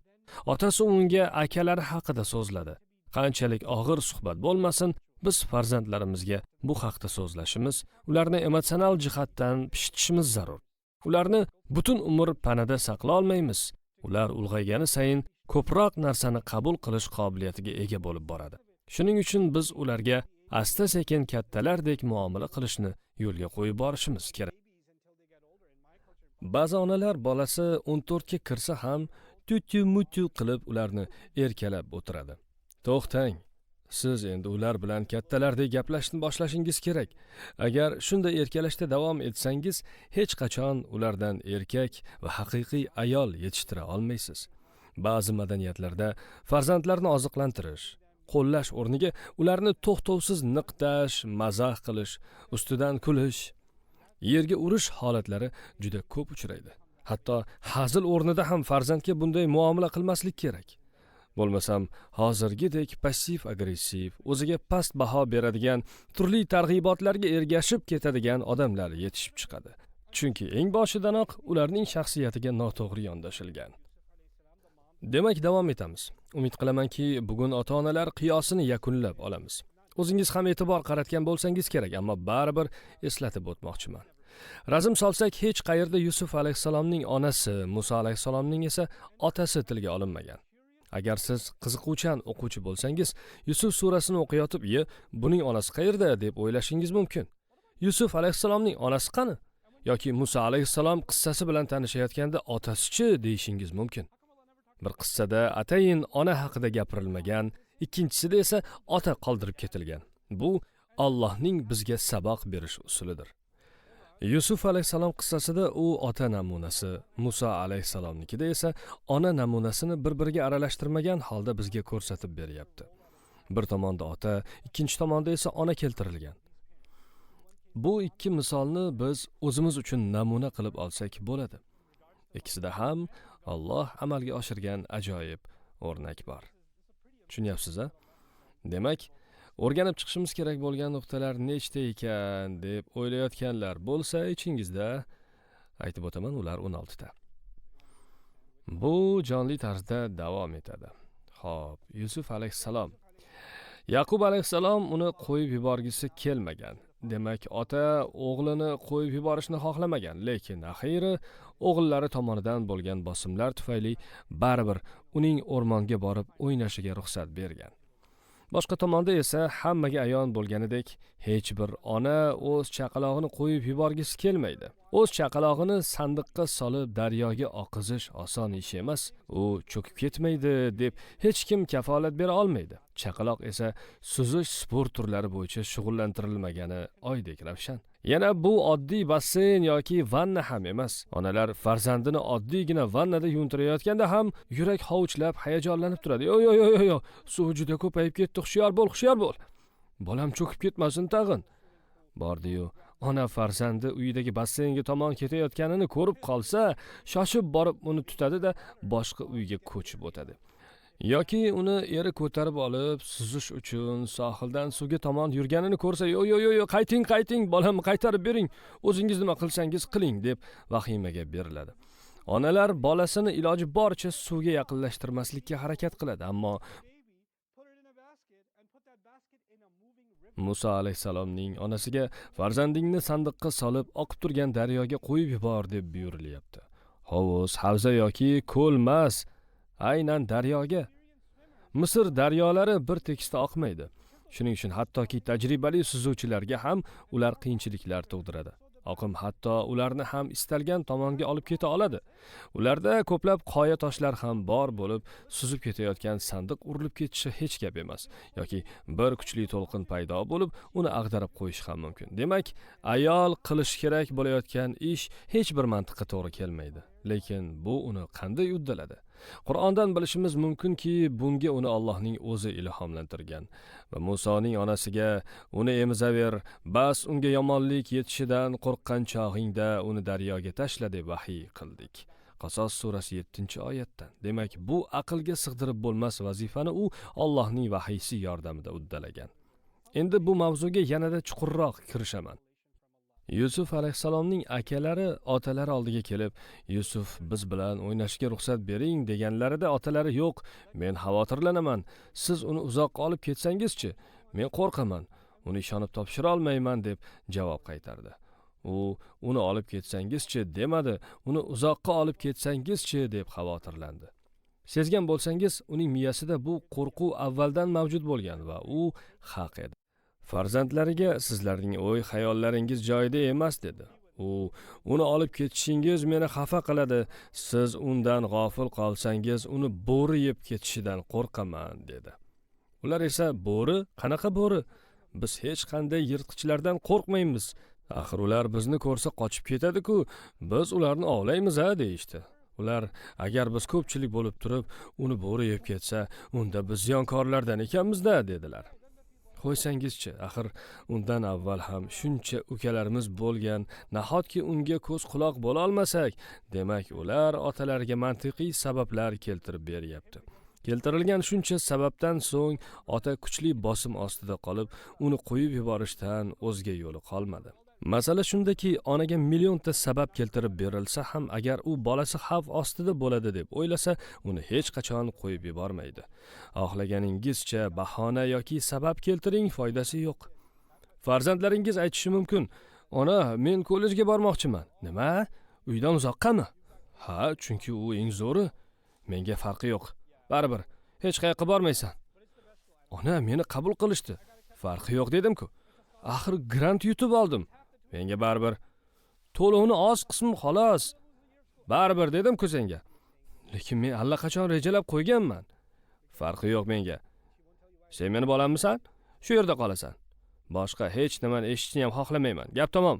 Otasi unga akalari haqida so'zladi. Qanchalik og'ir suhbat bo'lmasin, biz farzandlarimizga bu haqda so'zlashimiz, ularni emotsional jihatdan pishitishimiz zarur. Ularni butun umr panada saqlay olmaymiz. Ular ulg'aygani sayin ko'proq narsani qabul qilish qobiliyatiga ega bo'lib boradi. Shuning uchun biz ularga asta-sekin kattalardek muomala qilishni yo'lga qo'yib borishimiz kerak. Ba'zi onalar bolasi 14 ga kirsa ham tutu-mutu qilib ularni erkalab o'tiradi. To'xtang. Siz endi ular bilan kattalardek gaplashishni boshlashingiz kerak. Agar shunday erkalashda davom etsangiz, hech qachon ulardan erkak va haqiqiy ayol yetishtira olmaysiz. Ba'zi madaniyatlarda farzandlarni oziqlantirish, qo'llash o'rniga ularni to'xtovsiz niqtash, mazax qilish, ustidan kulish, yerga urish holatlari juda ko'p uchraydi. Hatto hazil o'rnida ham farzandga bunday muomala qilmaslik kerak. Bo'lmasam, hozirgidek passiv-agressiv, o'ziga past baho beradigan, turli targ'ibotlarga ergashib ketadigan odamlar yetishib chiqadi. Chunki eng boshidanoq ularning shaxsiyatiga noto'g'ri yondashilgan. Demak, davom etamiz. Umid qilamanki, bugun ota-onalar qiyosini yakunlab olamiz. O'zingiz ham e'tibor qaratgan bo'lsangiz kerak, ammo baribir eslatib o'tmoqchiman. Razm solsak, hech qayerda Yusuf alayhissalomning onasi, Musa alayhissalomning esa otasi tilga olinmagan. Agar siz qiziquvchan o'quvchi bo'lsangiz, Yusuf surasini o'qiyotib, buning onasi qayerda deb o'ylashingiz mumkin. Yusuf alayhissalomning onasi qani? Yoki Musa alayhissalom qissasi bilan tanishayotganda otasi-chi deyishingiz mumkin. Bir qissada atayin ona haqida gapirilmagan, ikkinchisida esa ota qoldirib ketilgan. Bu Allohning bizga saboq berish usulidir. Yusuf alayhissalom qissasida u ota namunasi, Musa alayhissalomnikida esa ona namunasini bir-biriga aralashtirmagan holda bizga ko'rsatib beryapti. Bir tomonda ota, ikkinchi tomonda esa ona keltirilgan. Bu ikki misolni biz o'zimiz uchun namuna qilib olsak bo'ladi. Ikkisida ham Alloh amalga oshirgan ajoyib o'rnak bor. Tushunyapsiz-a? Demak, o'rganib chiqishimiz kerak bo'lgan nuqtalar nechta ekan deb o'ylayotganlar bo'lsa, ichingizda aytib o'taman, ular 16 ta. Bu jonli tarzda davom etadi. Xo'p, Yusuf alayhissalom. Yaqub alayhissalom uni qo'yib yuborgisi kelmagan. Demak, ota o'g'lini qo'yib yuborishni xohlamagan, lekin axiyri o'g'illari tomonidan bo'lgan bosimlar tufayli baribir uning o'rmonga borib o'ynashiga ruxsat bergan. Boshqa tomonda esa hammaga ayon bo'lganidek, hech bir ona o'z chaqalog'ini qo'yib yuborgisi kelmaydi. O'z chaqalog'ini sandiqqa solib daryoga oqizish oson ish emas. U cho'kib ketmaydi deb hech kim kafolat bera olmaydi. Chaqaloq esa suzish sport turlari bo'yicha shug'ullantirilmagani oydek ravshan. Yana bu oddiy basseyn yoki vanna ham emas. Onalar farzandini oddiygina vannada yuvintirayotganda ham yurak hovuchlab hayajonlanib turadi. Yo, suv juda ko'payib ketdi, hushyor bo'l. Bolam cho'kib ketmasin tag'in. Bordi-yu, ona farzandi uyidagi basseynga tomon ketayotganini ko'rib qolsa, shoshib borib uni tutadi-da boshqa uyga ko'chib o'tadi. Yoki uni eri ko'tarib olib, suzish uchun sohildan suvga tomon yurganini ko'rsa, yo, qayting, bolamni qaytarib bering, o'zingiz nima qilsangiz qiling deb vahimaga beriladi. Onalar bolasini iloji boricha suvga yaqinlashtirmaslikka harakat qiladi, ammo Musa alayhisalomning onasiga farzandingni sandiqqa solib oqib turgan daryoga qo'yib yubor deb buyurilyapti. Hovuz, havza yoki ko'l emas, aynan daryoga. Misr daryolari bir tekisda oqmaydi. Shuning uchun hattoki tajribali suzuvchilarga ham ular qiyinchiliklar tug'diradi. Oqim hatto ularni ham istalgan tomonga olib keta oladi. Ularda ko'plab qoya toshlar ham bor bo'lib, suzib ketayotgan sandiq urilib ketishi hech gap emas, yoki bir kuchli to'lqin paydo bo'lib, uni ag'darib qo'yish ham mumkin. Demak, ayol qilish kerak bo'layotgan ish hech bir mantiqqa to'g'ri kelmaydi. Lekin bu uni qanday uddaladi? Qur'ondan bilishimiz mumkinki, bunga uni Allohning o'zi ilhomlantirgan va Musoning onasiga uni emizaver, bas unga yomonlik yetishidan qo'rqqan chog'ingda uni daryoga tashla deb vahiy qildik. Qasos surasi 7-oyatdan. Demak, bu aqlga sig'dirib bo'lmas vazifani u Allohning vahiysi yordamida uddalagan. Endi bu mavzuga yanada chuqurroq kirishaman. Yusuf alayhisalomning akalari otalari oldiga kelib, Yusuf biz bilan o'ynashga ruxsat bering deganlarida otalari yo'q, men xavotirlanaman, siz uni uzoqqa olib ketsangiz-chi, men qo'rqaman, uni ishonib topshira olmayman deb javob qaytardi. U uni olib ketsangiz-chi demadi, uni uzoqqa olib ketsangiz-chi deb xavotirlandi. Sezgan bo'lsangiz, uning miyasida bu qo'rquv avvaldan mavjud bo'lgan va u haq edi. Farzandlariga sizlarning o'y xayollaringiz joyida emas dedi. U uni olib ketishingiz meni xafa qiladi. Siz undan g'ofil qolsangiz, uni bo'ri yeb ketishidan qo'rqaman dedi. Ular esa bo'ri, qanaqa bo'ri? Biz hech qanday yirtqichlardan qo'rqmaymiz. Axir ular bizni ko'rsa qochib ketadi-ku, biz ularni ovlaymiz-a deyishdi. Ular agar biz ko'pchilik bo'lib turib, uni bo'ri yeb ketsa, unda biz ziyonkorlardan ekanmiz-da dedilar. Qo'ysangizchi, axir undan avval ham shuncha ukalarimiz bo'lgan, nahotki unga ko'z quloq bo'la olmasak, demak ular otalariga mantiqiy sabablar keltirib beryapti. Keltirilgan shuncha sababdan so'ng ota kuchli bosim ostida qolib, uni qo'yib yuborishdan o'zga yo'li qolmadi. Masala shundaki, onaga millionta sabab keltirib berilsa ham agar u bolasi xavf ostida bo'ladi deb o'ylasa, uni hech qachon qo'yib yubormaydi. Xohlaganingizcha bahona yoki sabab keltiring, foydasi yo'q. Farzandlaringiz aytishi mumkin: "Ona, men kollejga bormoqchiman." "Nima? Uydan uzoqqami?" "Ha, chunki u eng zo'ri." "Menga farqi yo'q. Baribir hech qayerga bormaysan." "Ona, meni qabul qilishdi." "Farqi yo'q dedim-ku. Axir grant yutib oldim." "Menga baribir. To'lovni oz qismi xolos." "Baribir dedim-ku senga." "Lekin men allaqachon rejalab qo'yganman." "Farqi yo'q menga. Sen meni bolammisan? Shu yerda qolasan. Boshqa hech nimani eshitishni ham xohlamayman. Gap tamom."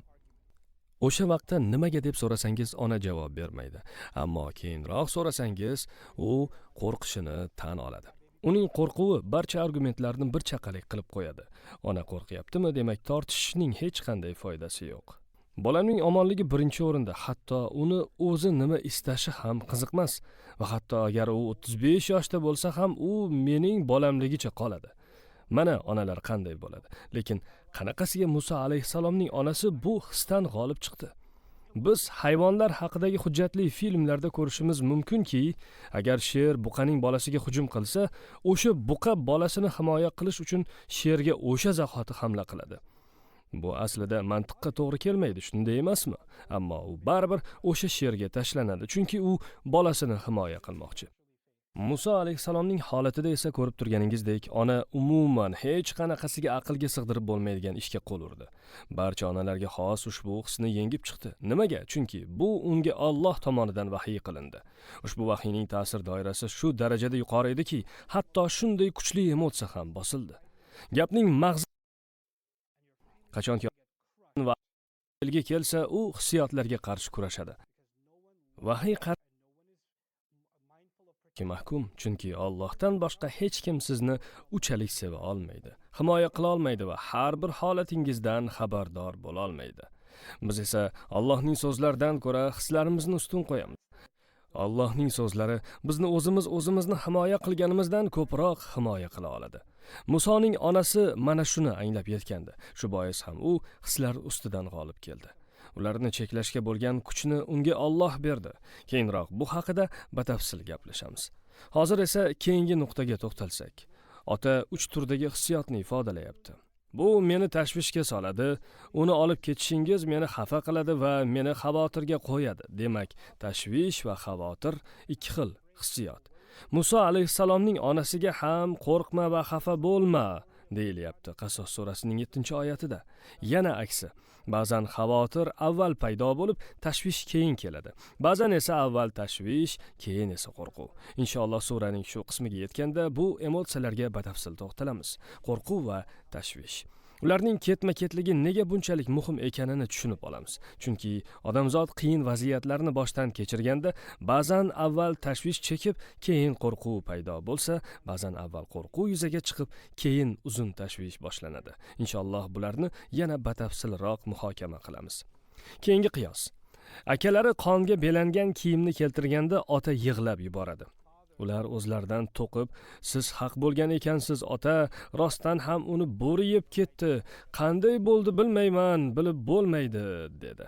O'sha vaqtda nimaga deb so'rasangiz, ona javob bermaydi. Ammo keyinroq so'rasangiz, u qo'rqishini tan oladi. Uning qo'rquvi barcha argumentlarni bir chaqalik qilib qo'yadi. Ona qo'rqyaptimi, demak tortishishning hech qanday foydasi yo'q. Bolaning omonligi birinchi o'rinda, hatto uni o'zi nima istashi ham qiziqmas va hatto agar u 35 yoshda bo'lsa ham u mening bolamligicha qoladi. Mana onalar qanday bo'ladi. Lekin qanaqasiga Musa alayhisalomning onasi bu hisdan g'olib chiqdi. Biz hayvonlar haqidagi hujjatli filmlarda ko'rishimiz mumkinki, agar sher buqaning bolasiga hujum qilsa, o'sha buqa bolasini himoya qilish uchun sherga o'sha zahoti hamla qiladi. Bu aslida mantiqqa to'g'ri kelmaydi, shunday emasmi? Ammo u baribir o'sha sherga tashlanadi, chunki u bolasini himoya qilmoqchi. Muso alayhissalomning holatida esa ko'rib turganingizdek, ona umuman hech qanaqasiga aqlga sig'dirib bo'lmaydigan ishga qo'l urdi. Barcha onalarga xos ushbu hisni yengib chiqdi. Nimaga? Chunki bu unga Alloh tomonidan vahiy qilindi. Ushbu vahiyning ta'sir doirasi shu darajada yuqori ediki, hatto shunday kuchli emotsiya ham bosildi. Gapning mag'zi qachonki va elga kelsa, u hissiyotlarga qarshi kurashadi. Vahiy mahkum, chunki Allohdan boshqa hech kim sizni uchalik seva olmaydi, himoya qila olmaydi va har bir holatingizdan xabardor bo'la olmaydi. Biz esa Allohning so'zlaridan ko'ra hislarimizni ustun qo'yamiz. Allohning so'zlari bizni o'zimizni himoya qilganimizdan ko'proq himoya qila oladi. Musoning onasi mana shuni anglab yetgandi. Shu bois ham u hislar ustidan g'olib keldi. Ularni cheklashga bo'lgan kuchni unga Alloh berdi. Keyinroq bu haqida batafsil gaplashamiz. Hozir esa keyingi nuqtaga to'xtalsak. Ota 3 turdagi hissiyotni ifodalayapti. Bu meni tashvishga soladi, uni olib ketishingiz meni xafa qiladi va meni xavotirga qo'yadi. Demak, tashvish va xavotir ikki xil hissiyot. Muso alayhissalomning onasiga ham qo'rqma va xafa bo'lma deyilyapti Qasos surasining 7-oyatida. Yana aksi. Ba'zan xavotir avval paydo bo'lib, tashvish keyin keladi. Ba'zan esa avval tashvish, keyin esa qo'rquv. Inshaalloh suraning shu qismiga yetganda bu emotsiyalarga batafsil to'xtalamiz. Qo'rquv va tashvish. Ularning ketma-ketligi nega bunchalik muhim ekanini tushunib olamiz. Chunki odamzod qiyin vaziyatlarni boshdan kechirganda, ba'zan avval tashvish chekib, keyin qo'rquv paydo bo'lsa, ba'zan avval qo'rquv yuzaga chiqib, keyin uzun tashvish boshlanadi. Inshaalloh bularni yana batafsilroq muhokama qilamiz. Keyingi qiyos. Akalari qonga belangan kiyimni keltirganda ota yig'lab yuboradi. Ular o'zlaridan to'qib, siz haq bo'lgan ekansiz, ota, rostdan ham uni bo'ri yeb ketdi. Qanday bo'ldi bilmayman, bilib bo'lmaydi, dedi.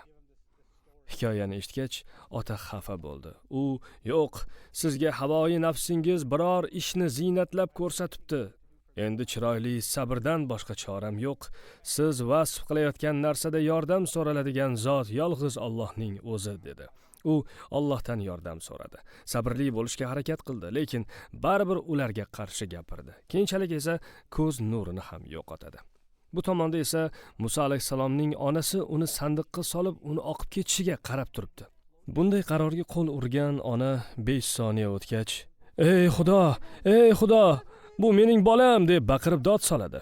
Hikoyani eshitgach, ota xafa bo'ldi. U, yo'q, sizga havoi nafsingiz biror ishni ziynatlab ko'rsatibdi. Endi chiroyli sabrdan boshqa choram yo'q. Siz vasf qilayotgan narsada yordam so'raladigan zot yolg'iz Allohning o'zi, dedi. U Allohdan yordam so'radi. Sabrli bo'lishga harakat qildi, lekin baribir ularga qarshi gapirdi. Keyinchalik esa ko'z nurini ham yo'qotadi. Bu tomonda esa Muso alayhissalomning onasi uni sandiqqa solib, uni oqib ketishiga qarab turibdi. Bunday qarorga qo'l urgan ona 5 soniya o'tgach, "Ey Xudo, bu mening bolam" deb baqirib dod soladi.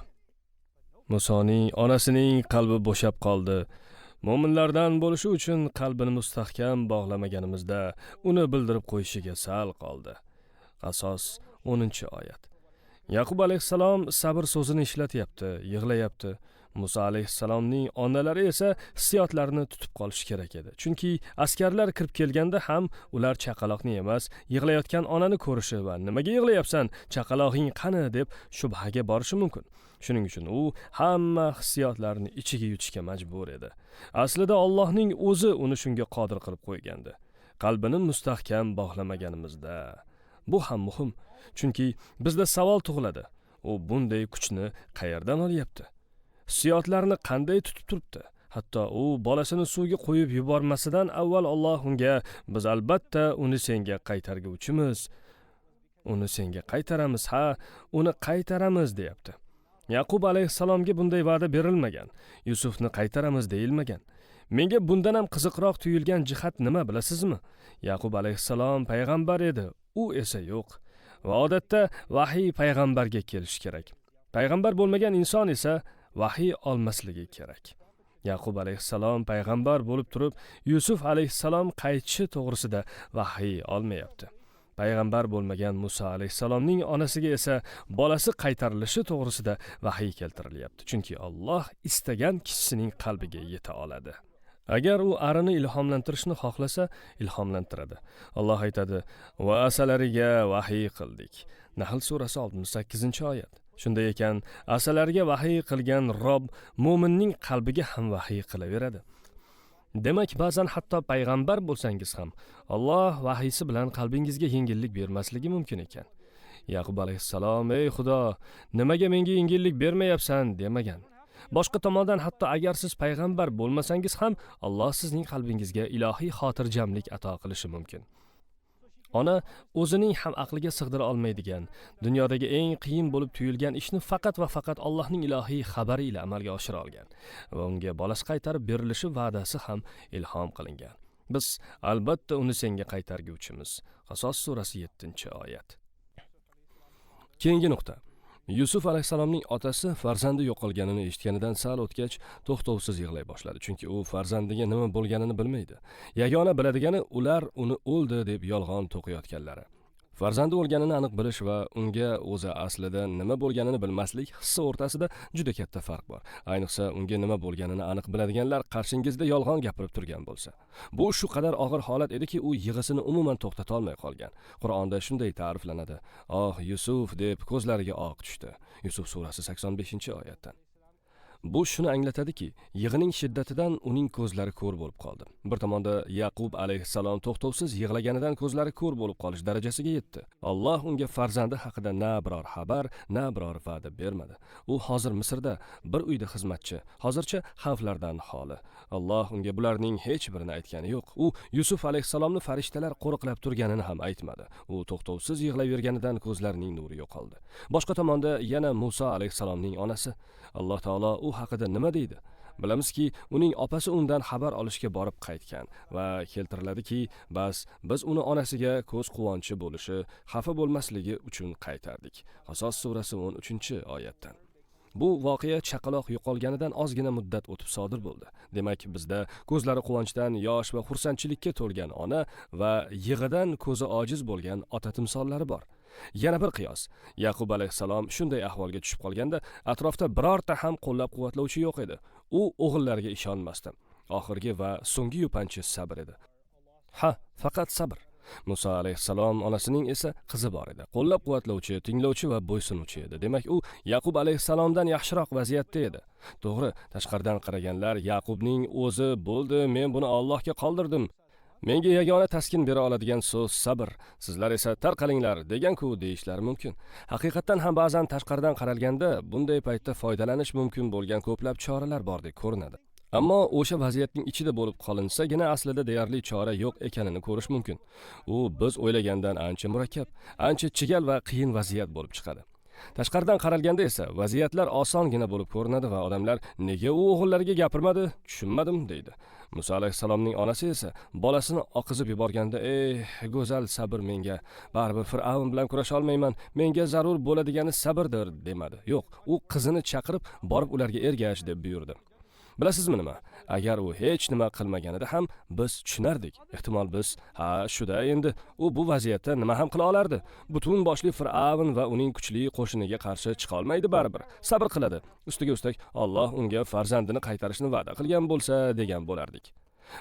Musoning onasining qalbi bo'shab qoldi. Mo'minlardan bo'lishi uchun qalbini mustahkam bog'lamaganimizda uni bildirib qo'yishiga sal qoldi. Qasos 10-oyat. Yaqub alayhissalom sabr so'zini ishlatyapti, yig'layapti. Muso alayhissalomning onalari esa hissiyotlarini tutib qolishi kerak edi. Chunki askarlar kirib kelganda ham ular chaqaloqni emas, yig'layotgan onani ko'rishi va "Nimaga yig'layapsan? Chaqaloqing qani?" deb shubhaga borishi mumkin. Shuning uchun u hamma hissiyotlarni ichiga yutishga majbur edi. Aslida Allohning o'zi uni shunga qodir qilib qo'ygandi. Qalbini mustahkam bog'lamaganimizda. Bu ham muhim, chunki bizda savol tug'iladi. U bunday kuchni qayerdan olyapti? Hissiyotlarni qanday tutib turibdi? Hatto u bolasini suvga qo'yib yubormasidan avval Alloh unga "Biz albatta uni senga qaytarguvchimiz. Uni senga qaytaramiz, uni qaytaramiz" deyapti. Yaqub alayhissalomga bunday va'da berilmagan. Yusufni qaytaramiz deyilmagan. Menga bundan ham qiziqroq tuyulgan jihat nima bilasizmi? Yaqub alayhissalom payg'ambar edi, u esa yo'q. Va odatda vahiy payg'ambarga kelishi kerak. Payg'ambar bo'lmagan inson esa vahiy olmasligi kerak. Yaqub alayhissalom payg'ambar bo'lib turib, Yusuf alayhissalom qaytishi to'g'risida vahiy olmayapti. Payg'ambar bo'lmagan Muso alayhissalomning onasiga esa bolasi qaytarilishi to'g'risida vahiy keltirilyapti. Chunki Alloh istagan kishisining qalbiga yeta oladi. Agar u arini ilhomlantirishni xohlasa, ilhomlantiradi. Alloh aytadi: "Va asalariga vahiy qildik." Nahl surasi 68-oyat. Shunday ekan, asalariga vahiy qilgan Rob mo'minning qalbiga ham vahiy qilaveradi. Demak, ba'zan hatto payg'ambar bo'lsangiz ham Alloh vahiysi bilan qalbingizga yengillik bermasligi mumkin ekan. Yaqub alayhissalom "Ey Xudo, nimaga menga yengillik bermayapsan?" demagan. Boshqa tomondan hatto agar siz payg'ambar bo'lmasangiz ham Alloh sizning qalbingizga ilohiy xotirjamlik ato qilishi mumkin. Ona o'zining ham aqliga sig'dira olmaydigan, dunyodagi eng qiyin bo'lib tuyulgan ishni faqat va faqat Allohning ilohiy xabari ila amalga oshira olgan va unga bolasi qaytarib berilishi va'dasi ham ilhom qilingan. Biz albatta uni senga qaytarguvchimiz. Qasos surasi 7-oyat. Keyingi nuqta. Yusuf alayhisalomning otasi farzandi yo'qolganini eshitganidan sal o'tgach to'xtovsiz yig'lay boshladi, chunki u farzandiga nima bo'lganini bilmaydi. Yagona biladigani ular uni o'ldi deb yolg'on to'qiyotganlari. Farzandi o'lganini aniq bilish va unga o'zi aslida nima bo'lganini bilmaslik hissi o'rtasida juda katta farq bor. Ayniqsa unga nima bo'lganini aniq biladiganlar qarshingizda yolg'on gapirib turgan bo'lsa. Bu shu qadar og'ir holat ediki, u yig'isini umuman to'xtata olmay qolgan. Qur'onda shunday ta'riflanadi: "Oh Yusuf" deb ko'zlariga oq tushdi. Yusuf surasi 85-oyatdan. Bu shuni anglatadiki, yig'ining shiddatidan uning ko'zlari ko'r bo'lib qoldi. Bir tomonda Yaqub alayhissalom to'xtovsiz yig'laganidan ko'zlari ko'r bo'lib qolish darajasiga yetdi. Alloh unga farzandi haqida na biror xabar, na biror va'da bermadi. U hozir Misrda bir uyda xizmatchi, hozircha xavflardan xoli. Alloh unga bularning hech birini aytgani yo'q. U Yusuf alayhissalomni farishtalar qo'riqlab turganini ham aytmadi. U to'xtovsiz yig'layverganidan ko'zlarining nuri yo'qoldi. Boshqa tomonda yana Musa alayhissalomning onasi. Alloh taolo u haqida nima deydi? Bilamizki, uning opasi undan xabar olishga borib qaytgan va keltiriladiki, bas biz uni onasiga ko'z quvonchi bo'lishi, xafa bo'lmasligi uchun qaytardik. Qasos surasi 13-oyatdan. Bu voqea chaqaloq yo'qolganidan ozgina muddat o'tib sodir bo'ldi. Demak, bizda ko'zlari quvonchdan yosh va xursandchilikka to'lgan ona va yig'idan ko'zi ojiz bo'lgan ota timsollari bor. Yana bir qiyos. Yaqub alayhissalom shunday ahvolga tushib qolganda, atrofda birorta ham qo'llab-quvvatlovchi yo'q edi. U o'g'illariga ishonmasdi. Oxirgi va so'nggi yupanchi sabr edi. Faqat sabr. Musa alayhissalom onasining esa qizi bor edi. Qo'llab-quvvatlovchi, tinglovchi va bo'ysunuvchi edi. Demak, u Yaqub alayhissalomdan yaxshiroq vaziyatda edi. To'g'ri, tashqaridan qaraganlar Yaqubning o'zi bo'ldi, men buni Allohga qoldirdim. Menga yagona taskin bera oladigan so'z sabr. Sizlar esa tarqalinglar degan-ku deyishlari mumkin. Haqiqatan ham ba'zan tashqaridan qaralganda bunday paytda foydalanish mumkin bo'lgan ko'plab choralar bordek ko'rinadi. Ammo o'sha vaziyatning ichida bo'lib qolinsagina aslida deyarli chora yo'q ekanini ko'rish mumkin. U biz o'ylagandan ancha murakkab, ancha chigal va qiyin vaziyat bo'lib chiqadi. Tashqaridan qaralganda esa vaziyatlar osongina bo'lib ko'rinadi va odamlar nega u o'g'illariga gapirmadi, tushunmadim deydi. Musa alayhissalomning onasi esa bolasini oqizib yuborganda, go'zal sabr menga, baribir Fir'avn bilan kurasha olmayman, menga zarur bo'ladigani sabrdir demadi. Yo'q, u qizini chaqirib borib ularga ergash deb buyurdi. Bilasizmi nima? Agar u hech nima qilmaganida ham biz tushunardik. Ehtimol biz, shuda endi u bu vaziyatda nima ham qila olardi? Butun boshli Fir'avn va uning kuchli qo'shiniga qarshi chiqa olmaydi baribir. Sabr qiladi. Ustiga ustak Alloh unga farzandini qaytarishni va'da qilgan bo'lsa degan bo'lardik.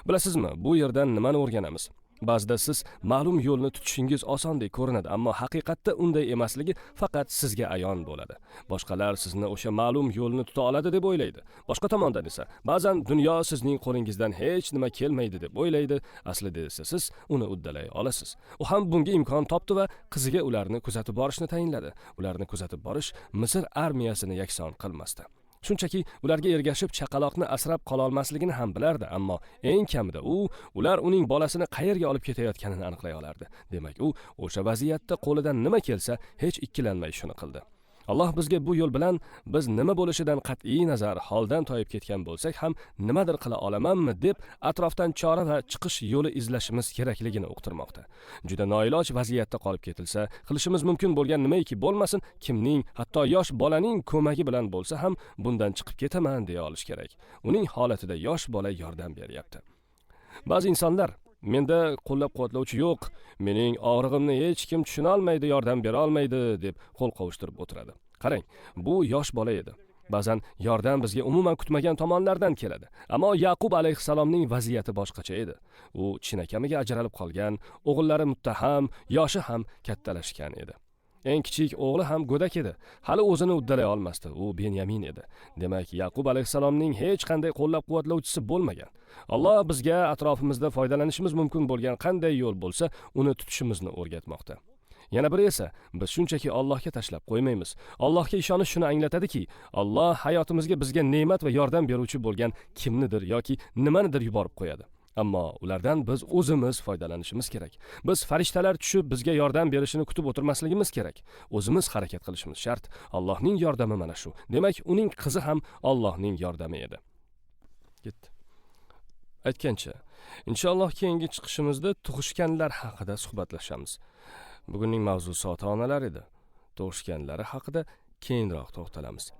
Bilasizmi, bu yerdan nimani o'rganamiz? Ba'zida siz ma'lum yo'lni tutishingiz osondek ko'rinadi, ammo haqiqatda unday emasligi faqat sizga ayon bo'ladi. Boshqalar sizni o'sha ma'lum yo'lni tuta oladi deb o'ylaydi. Boshqa tomondan esa ba'zan dunyo sizning qo'lingizdan hech nima kelmaydi deb o'ylaydi. Aslida esa siz uni uddalay olasiz. U ham bunga imkon topdi va qiziga ularni kuzatib borishni tayinladi. Ularni kuzatib borish Misr armiyasini yakson qilmasdi. Shunchaki ularga ergashib chaqaloqni asrab qola olmasligini ham bilardi, ammo eng kamida ular uning bolasini qayerga olib ketayotganini aniqlay olardi. Demak, u o'sha vaziyatda qo'lidan nima kelsa, hech ikkilanmay shuni qildi. Alloh bizga bu yo'l bilan biz nima bo'lishidan qat'iy nazar holdan toyib ketgan bo'lsak ham nimadir qila olamanmi deb atrofdan chora va chiqish yo'li izlashimiz kerakligini uqtirmoqda. Juda noiloj vaziyatda qolib ketilsa, qilishimiz mumkin bo'lgan nimaiki bo'lmasin, kimning, hatto yosh bolaning ko'magi bilan bo'lsa ham bundan chiqib ketaman deya olish kerak. Uning holatida yosh bola yordam beryapti. Ba'zi insonlar menda qo'llab-quvvatlovchi yo'q, mening og'rig'imni hech kim tushuna olmaydi, yordam bera olmaydi deb qo'l qovushtirib o'tiradi. Qarang, bu yosh bola edi. Ba'zan yordam bizga umuman kutmagan tomonlardan keladi. Ammo Yaqub alayhissalomning vaziyati boshqacha edi. U chinakamiga ajralib qolgan, o'g'illari muttaham, yoshi ham kattalashgan edi. Eng kichik o'g'li ham go'dak edi. Hali o'zini uddalay olmasdi. U Benyamin edi. Demak, Yaqub alayhissalomning hech qanday qo'llab-quvvatlovchisi bo'lmagan. Alloh bizga atrofimizda foydalanishimiz mumkin bo'lgan qanday yo'l bo'lsa, uni tutishimizni o'rgatmoqda. Yana biri esa biz shunchaki Allohga tashlab qo'ymaymiz. Allohga ishonish shuni anglatadiki, Alloh hayotimizga bizga ne'mat va yordam beruvchi bo'lgan kimnidir yoki nimanidir yuborib qo'yadi. Ammo ulardan biz o'zimiz foydalanishimiz kerak. Biz farishtalar tushib bizga yordam berishini kutib o'tirmasligimiz kerak. O'zimiz harakat qilishimiz shart. Allohning yordami mana shu. Demak, uning qizi ham Allohning yordami edi. Ketdi. Aytgancha, inshaalloh keyingi chiqishimizda tug'ishganlar haqida suhbatlashamiz. Bugunning mavzusi ota-onalar edi. Tug'ishganlari haqida keyinroq to'xtalamiz.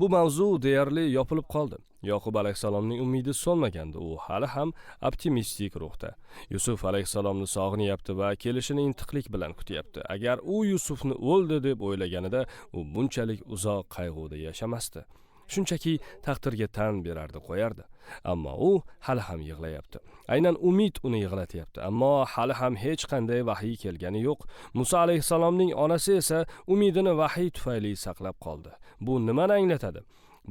Bu mavzu deyarli yopilib qoldi. Yoqub alayhisalomning umidi so'nmagandi. U hali ham optimistik ruhda. Yusuf alayhisalomni sog'inyapti va kelishini intiqlik bilan kutyapti. Agar u Yusufni o'ldi deb o'ylaganida, u bunchalik uzoq qayg'uda yashamasdi. Shunchaki taqdirga tan berardi, qo'yardi. Ammo u hali ham yig'layapti. Aynan umid uni yig'latyapti, ammo hali ham hech qanday vahiy kelgani yo'q. Musa alayhisalomning onasi esa umidini vahiy tufayli saqlab qoldi. Bu nimani anglatadi?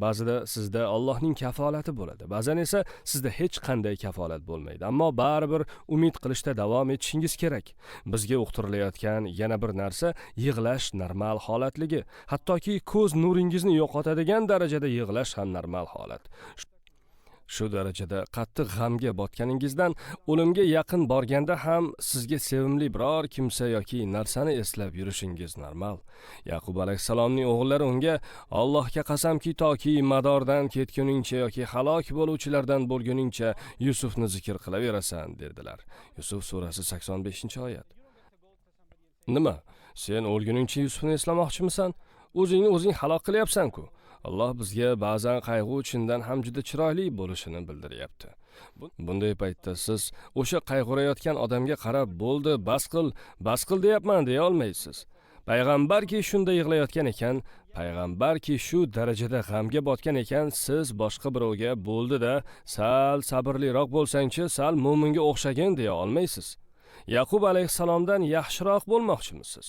Ba'zida sizda Allohning kafolati bo'ladi, ba'zan esa sizda hech qanday kafolat bo'lmaydi. Ammo baribir umid qilishda davom etishingiz kerak. Bizga uqtirilayotgan yana bir narsa yig'lash normal holatligi. Hattoki ko'z nuringizni yo'qotadigan darajada yig'lash ham normal holat. Shu darajada qattiq g'amga botganingizdan o'limga yaqin borganda ham sizga sevimli biror kimsa yoki narsani eslab yurishingiz normal. Yaqub alayhisalomning o'g'illari unga Allohga qasamki, toki madordan ketguningcha yoki halok bo'luvchilardan bo'lguningcha Yusufni zikr qilaverasan dedilar. Yusuf surasi 85-oyat. Nima? Sen o'lguningcha Yusufni eslamoqchimisan? O'zingni o'zing halok qilyapsan-ku. Alloh bizga ba'zan qayg'u chindan ham juda chiroyli bo'lishini bildiryapti. Bunday paytda siz o'sha qayg'urayotgan odamga qarab, bo'ldi, bas qil deyapman deya olmaysiz. Payg'ambarki shunda yig'layotgan ekan, payg'ambarki shu darajada g'amga botgan ekan, siz boshqa birovga bo'ldi-da, sal sabrliroq bo'lsangchi, sal mo'minga o'xshagin deya olmaysiz. Yaqub alayhisalomdan yaxshiroq bo'lmoqchimisiz?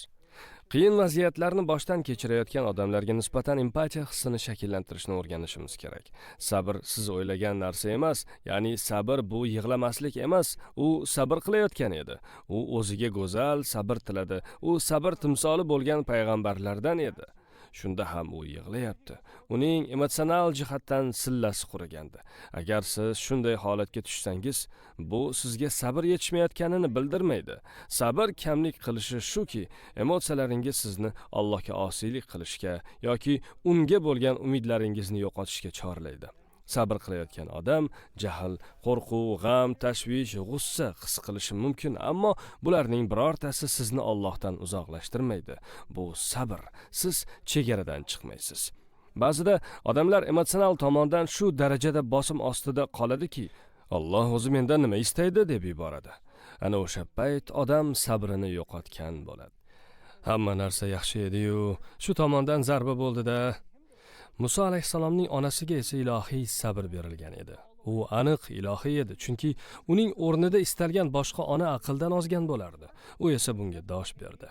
Qiyin vaziyatlarni boshdan kechirayotgan odamlarga nisbatan empatiya hissini shakllantirishni o'rganishimiz kerak. Sabr siz o'ylagan narsa emas, ya'ni sabr bu yig'lamaslik emas, u sabr qilayotgan edi. U o'ziga go'zal sabr tiladi. U sabr timsoli bo'lgan payg'ambarlardan edi. Shunda ham u yig'layapti. Uning emotsional jihatdan sillasi qurigandi. Agar siz shunday holatga tushsangiz, bu sizga sabr yetishmayotganini bildirmaydi. Sabr kamlik qilishi shuki, emotsiyalaringiz sizni Allohga osiylik qilishga yoki unga bo'lgan umidlaringizni yo'qotishga chorlaydi. Sabr qilayotgan odam jahl, qo'rquv, g'am, tashvish, g'ussa his qilishi mumkin, ammo bularning birortasi sizni Allohdan uzoqlashtirmaydi. Bu sabr. Siz chegaradan chiqmaysiz. Ba'zida odamlar emotsional tomondan shu darajada bosim ostida qoladiki, Alloh o'zi mendan nima istaydi deb yuboradi. Ana o'sha payt odam sabrini yo'qotgan bo'ladi. Hamma narsa yaxshi edi-yu, shu tomondan zarba bo'ldi-da. Musa alayhisalomning onasiga esa ilohiy sabr berilgan edi. U aniq ilohiy edi, chunki uning o'rnida istalgan boshqa ona aqldan ozgan bo'lardi. U esa bunga dosh berdi.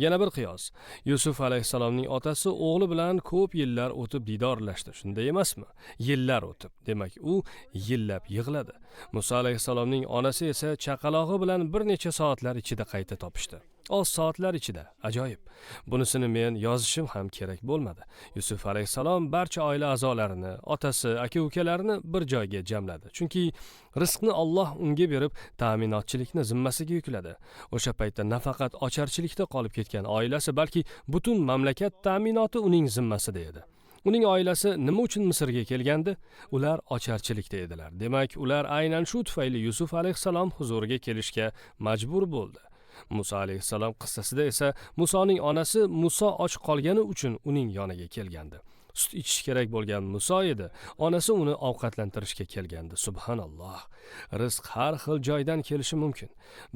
Yana bir qiyos. Yusuf alayhisalomning otasi o'g'li bilan ko'p yillar o'tib didorlashdi, shunday emasmi? Yillar o'tib, demak u yillab yig'ladi. Musa alayhisalomning onasi esa chaqalog'i bilan bir necha soatlar ichida qayta topishdi. Oz soatlar ichida, ajoyib. Bunisini men yozishim ham kerak bo'lmadi. Yusuf alayhisalom barcha oila a'zolarini, otasi, aka-ukalarini bir joyga jamladi. Chunki rizqni Alloh unga berib, ta'minotchilikni zimmasiga yukladi. O'sha paytda nafaqat ocharchilikda qolib ketgan oilasi, balki butun mamlakat ta'minoti uning zimmasida edi. Uning oilasi nima uchun Misrga kelgandi? Ular ocharchilikda edilar. Demak, ular aynan shu tufayli Yusuf alayhisalom huzuriga kelishga majbur bo'ldi. Musa alayhisalom qissasida esa Musoning onasi Muso och qolgani uchun uning yoniga kelgandi. Sut ichish kerak bo'lgan Muso edi, onasi uni ovqatlantirishga kelgandi. Subhanalloh. Rizq har xil joydan kelishi mumkin.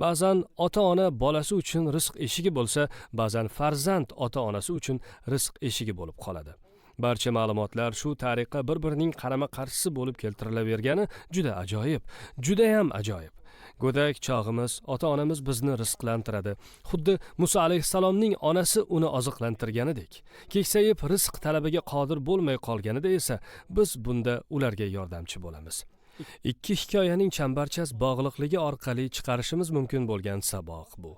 Ba'zan ota-ona bolasi uchun rizq eshigi bo'lsa, ba'zan farzand ota-onasi uchun rizq eshigi bo'lib qoladi. Barcha ma'lumotlar shu tariqa bir-birining qarama-qarshisi bo'lib keltirilavergani juda ajoyib, juda ham ajoyib. Go'dak chog'imiz, ota-onamiz bizni rizqlantiradi. Xuddi Musa alayhisalomning onasi uni oziqlantirganidek. Keksayib rizq talabiga qodir bo'lmay qolganida esa biz bunda ularga yordamchi bo'lamiz. Ikki hikoyaning chambarchas bog'liqligi orqali chiqarishimiz mumkin bo'lgan saboq bu.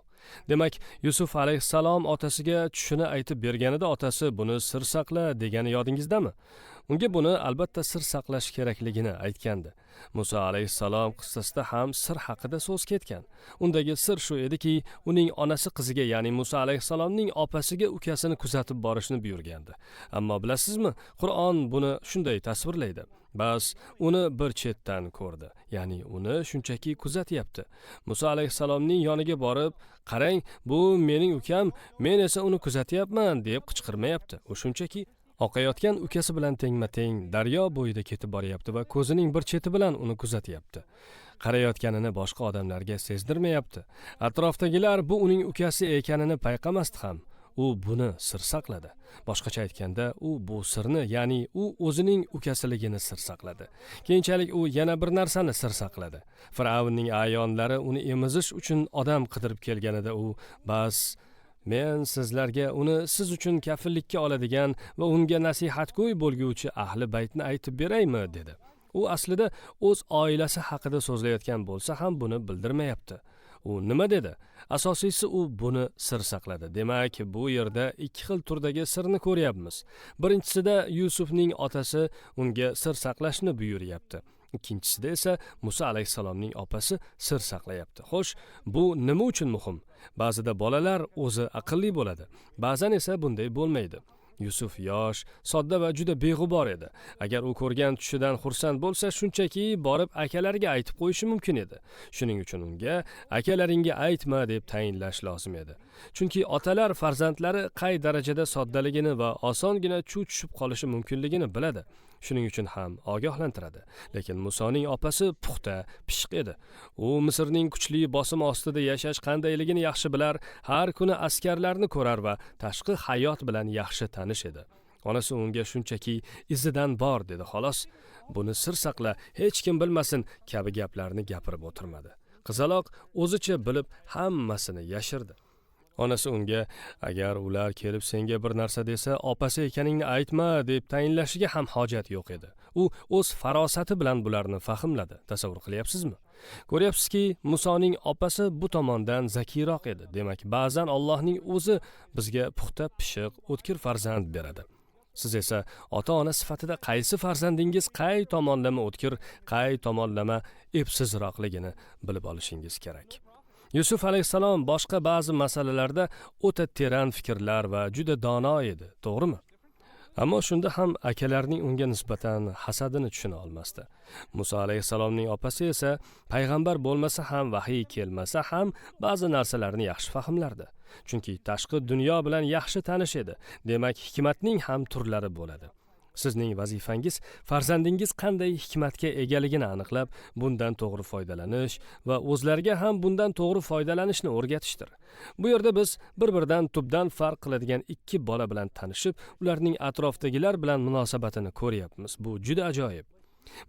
Demak, Yusuf alayhissalom otasiga tushini aytib berganida otasi buni sir saqla degani yodingizdami? Unga buni albatta sir saqlash kerakligini aytgandi. Musa alayhissalom qissasida ham sir haqida so'z ketgan. Undagi sir shu ediki, uning onasi qiziga, ya'ni Musa alayhissalomning opasiga ukasini kuzatib borishni buyurgandi. Ammo bilasizmi, Qur'on buni shunday tasvirlaydi. Bas uni bir chetdan ko'rdi, ya'ni uni shunchaki kuzatyapti. Musa alayhissalomning yoniga borib, qarang, bu mening ukam, men esa uni kuzatyapman deb qichqirmayapti. U shunchaki oqayotgan ukasi bilan tengma-teng daryo bo'yida ketib boryapti va ko'zining bir cheti bilan uni kuzatyapti. Qarayotganini boshqa odamlarga sezdirmayapti. Atrofdagilar bu uning ukasi ekanini payqamasdi ham. U buni sir saqladi. Boshqacha aytganda, u bu sirni, ya'ni u o'zining ukasiligini sir saqladi. Keyinchalik u yana bir narsani sir saqladi. Fir'avnning ayonlari uni emizish uchun odam qidirib kelganida u, bas men sizlarga uni siz uchun kafillikka oladigan va unga nasihatgo'y bo'lguvchi ahli baytni aytib beraymi dedi. U aslida o'z oilasi haqida so'zlayotgan bo'lsa ham buni bildirmayapti. U nima dedi? Asosiysi u buni sir saqladi. Demak, bu yerda ikki xil turdagi sirni ko'ryapmiz. Birinchisida Yusufning otasi unga sir saqlashni buyuryapti. Ikkinchisida esa Musa alayhissalomning opasi sir saqlayapti. Xo'sh, bu nima uchun muhim? Ba'zida bolalar o'zi aqlli bo'ladi, ba'zan esa bunday bo'lmaydi. Yusuf yosh, sodda va juda beg'ubor edi. Agar u ko'rgan tushidan xursand bo'lsa, shunchaki borib akalariga aytib qo'yishi mumkin edi. Shuning uchun unga akalaringga aytma deb tayinlash lozim edi. Chunki otalar farzandlari qay darajada soddaligini va osongina chuv tushib qolishi mumkinligini biladi. Shuning uchun ham ogohlantiradi. Lekin Musoning opasi puxta, pishiq edi. U Misrning kuchli bosim ostida yashash qandayligini yaxshi bilar, har kuni askarlarni ko'rar va tashqi hayot bilan yaxshi tanish edi. Onasi unga shunchaki izidan bor dedi, xolos. Buni sir saqla, hech kim bilmasin kabi gaplarni gapirib o'tirmadi. Qizaloq o'zicha bilib hammasini yashirdi. Onasi unga, agar ular kelib senga bir narsa desa, opasi ekaningni aytma deb tayinlashiga ham hojat yo'q edi. U o'z farosati bilan bularni fahmladi. Tasavvur qilyapsizmi? Ko'ryapsizki, Musoning opasi bu tomondan zakiyroq edi. Demak, ba'zan Allohning o'zi bizga puxta, pishiq, o'tkir farzand beradi. Siz esa ota-ona sifatida qaysi farzandingiz qay tomonlama o'tkir, qay tomonlama epsizroqligini bilib olishingiz kerak. Yusuf alayhissalom boshqa ba'zi masalalarda o'ta teran fikrlar va juda dono edi, to'g'rimi? Ammo shunda ham akalarining unga nisbatan hasadini tushuna olmasdi. Musa alayhissalomning opasi esa payg'ambar bo'lmasa ham, vahiy kelmasa ham ba'zi narsalarni yaxshi fahmlardi. Chunki tashqi dunyo bilan yaxshi tanish edi. Demak, hikmatning ham turlari bo'ladi. Sizning vazifangiz farzandingiz qanday hikmatga egaligini aniqlab, bundan to'g'ri foydalanish va o'zlariga ham bundan to'g'ri foydalanishni o'rgatishdir. Bu yerda biz bir-biridan tubdan farq qiladigan ikki bola bilan tanishib, ularning atrofdagilar bilan munosabatini ko'ryapmiz. Bu juda ajoyib.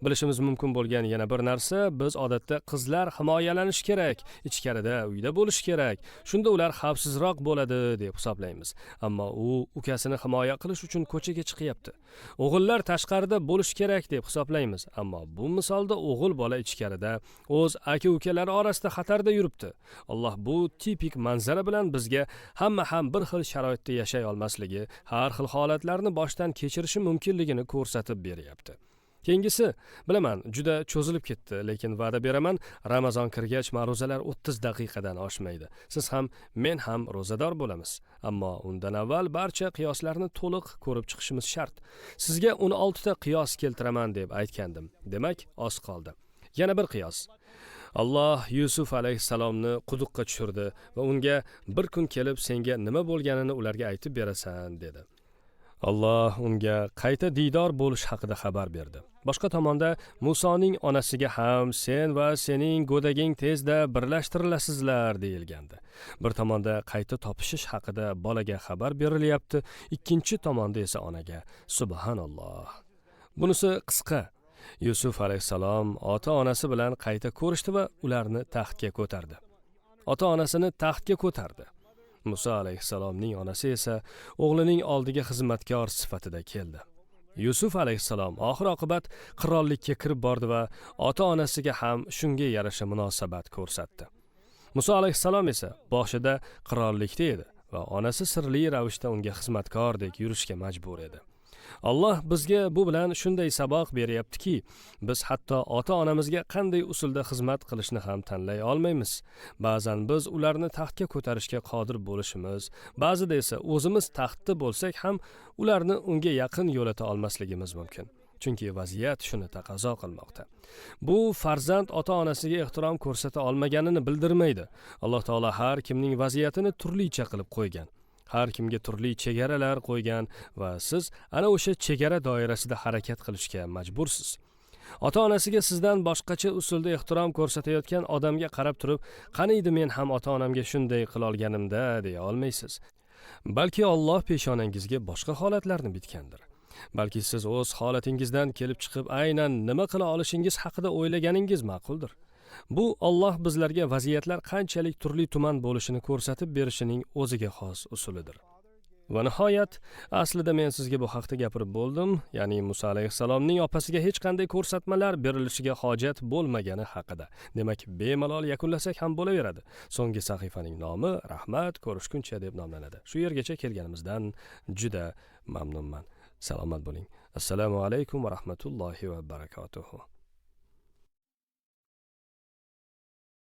Bilishimiz mumkin bo'lgan yana bir narsa, biz odatda qizlar himoyalanish kerak, ichkarida, uyda bo'lish kerak. Shunda ular xavfsizroq bo'ladi deb hisoblaymiz. Ammo u ukasini himoya qilish uchun ko'chaga chiqyapti. O'g'illar tashqarida bo'lish kerak deb hisoblaymiz. Ammo bu misolda o'g'il bola ichkarida, o'z aka-ukalari orasida xatarda yuribdi. Alloh bu tipik manzara bilan bizga hamma ham bir xil sharoitda yashay olmasligi, har xil holatlarni boshdan kechirishi mumkinligini ko'rsatib beryapti. Keyingisi, bilaman, juda cho'zilib ketdi, lekin va'da beraman, Ramazon kirgach ma'ruzalar 30 daqiqadan oshmaydi. Siz ham, men ham ro'zador bo'lamiz. Ammo undan avval barcha qiyoslarni to'liq ko'rib chiqishimiz shart. Sizga 16 ta qiyos keltiraman deb aytgandim. Demak, oz qoldi. Yana bir qiyos. Alloh Yusuf alayhissalomni quduqqa tushirdi va unga bir kun kelib senga nima bo'lganini ularga aytib berasan dedi. Alloh unga qayta diydor bo'lish haqida xabar berdi. Boshqa tomonda Musoning onasiga ham sen va sening go'daging tezda birlashtirilasizlar deyilgandi. Bir tomonda qayta topishish haqida bolaga xabar berilyapti, ikkinchi tomonda esa onaga. Subhanalloh. Bunisi qisqa. Yusuf alayhissalom ota-onasi bilan qayta ko'rishdi va ularni taxtga ko'tardi. Ota-onasini taxtga ko'tardi. Musa alayhissalomning onasi esa o'g'lining oldiga xizmatkor sifatida keldi. Yusuf alayhissalom oxir-oqibat qirollikka kirib bordi va ota-onasiga ham shunga yarasha munosabat ko'rsatdi. Muso alayhissalom esa boshida qirollikda edi va onasi sirli ravishda unga xizmatkordek yurishga majbur edi. Alloh bizga bu bilan shunday saboq beryaptiki, biz hatto ota-onamizga qanday usulda xizmat qilishni ham tanlay olmaymiz. Ba'zan biz ularni taxtga ko'tarishga qodir bo'lishimiz, ba'zida esa o'zimiz taxtda bo'lsak ham ularni unga yaqin yo'lata olmasligimiz mumkin. Chunki vaziyat shuni taqozo qilmoqda. Bu farzand ota-onasiga ehtirom ko'rsata olmaganini bildirmaydi. Alloh taolo har kimning vaziyatini turlicha qilib qo'ygan. Har kimga turli chegaralar qo'ygan va siz ana o'sha chegara doirasida harakat qilishga majbursiz. Ota-onasiga sizdan boshqacha usulda ehtirom ko'rsatayotgan odamga qarab turib, qaniydi men ham ota-onamga shunday qila olganimda deya olmaysiz. Balki Alloh peshonangizga boshqa holatlarni bitgandir. Balki siz o'z holatingizdan kelib chiqib aynan nima qila olishingiz haqida o'ylaganingiz ma'quldir. Bu Alloh bizlarga vaziyatlar qanchalik turli-tuman bo'lishini ko'rsatib berishining o'ziga xos usulidir. Va nihoyat, aslida men sizga bu haqda gapirib bo'ldim, ya'ni Musa alayhissalomning opasiga hech qanday ko'rsatmalar berilishiga hojat bo'lmagani haqida. Demak, bemalol yakunlasak ham bo'laveradi. So'nggi sahifaning nomi Rahmat ko'rishguncha deb nomlanadi. Shu yergacha kelganimizdan juda mamnunman. Salomat bo'ling. Assalomu alaykum va rahmatullohi va barakotuhu.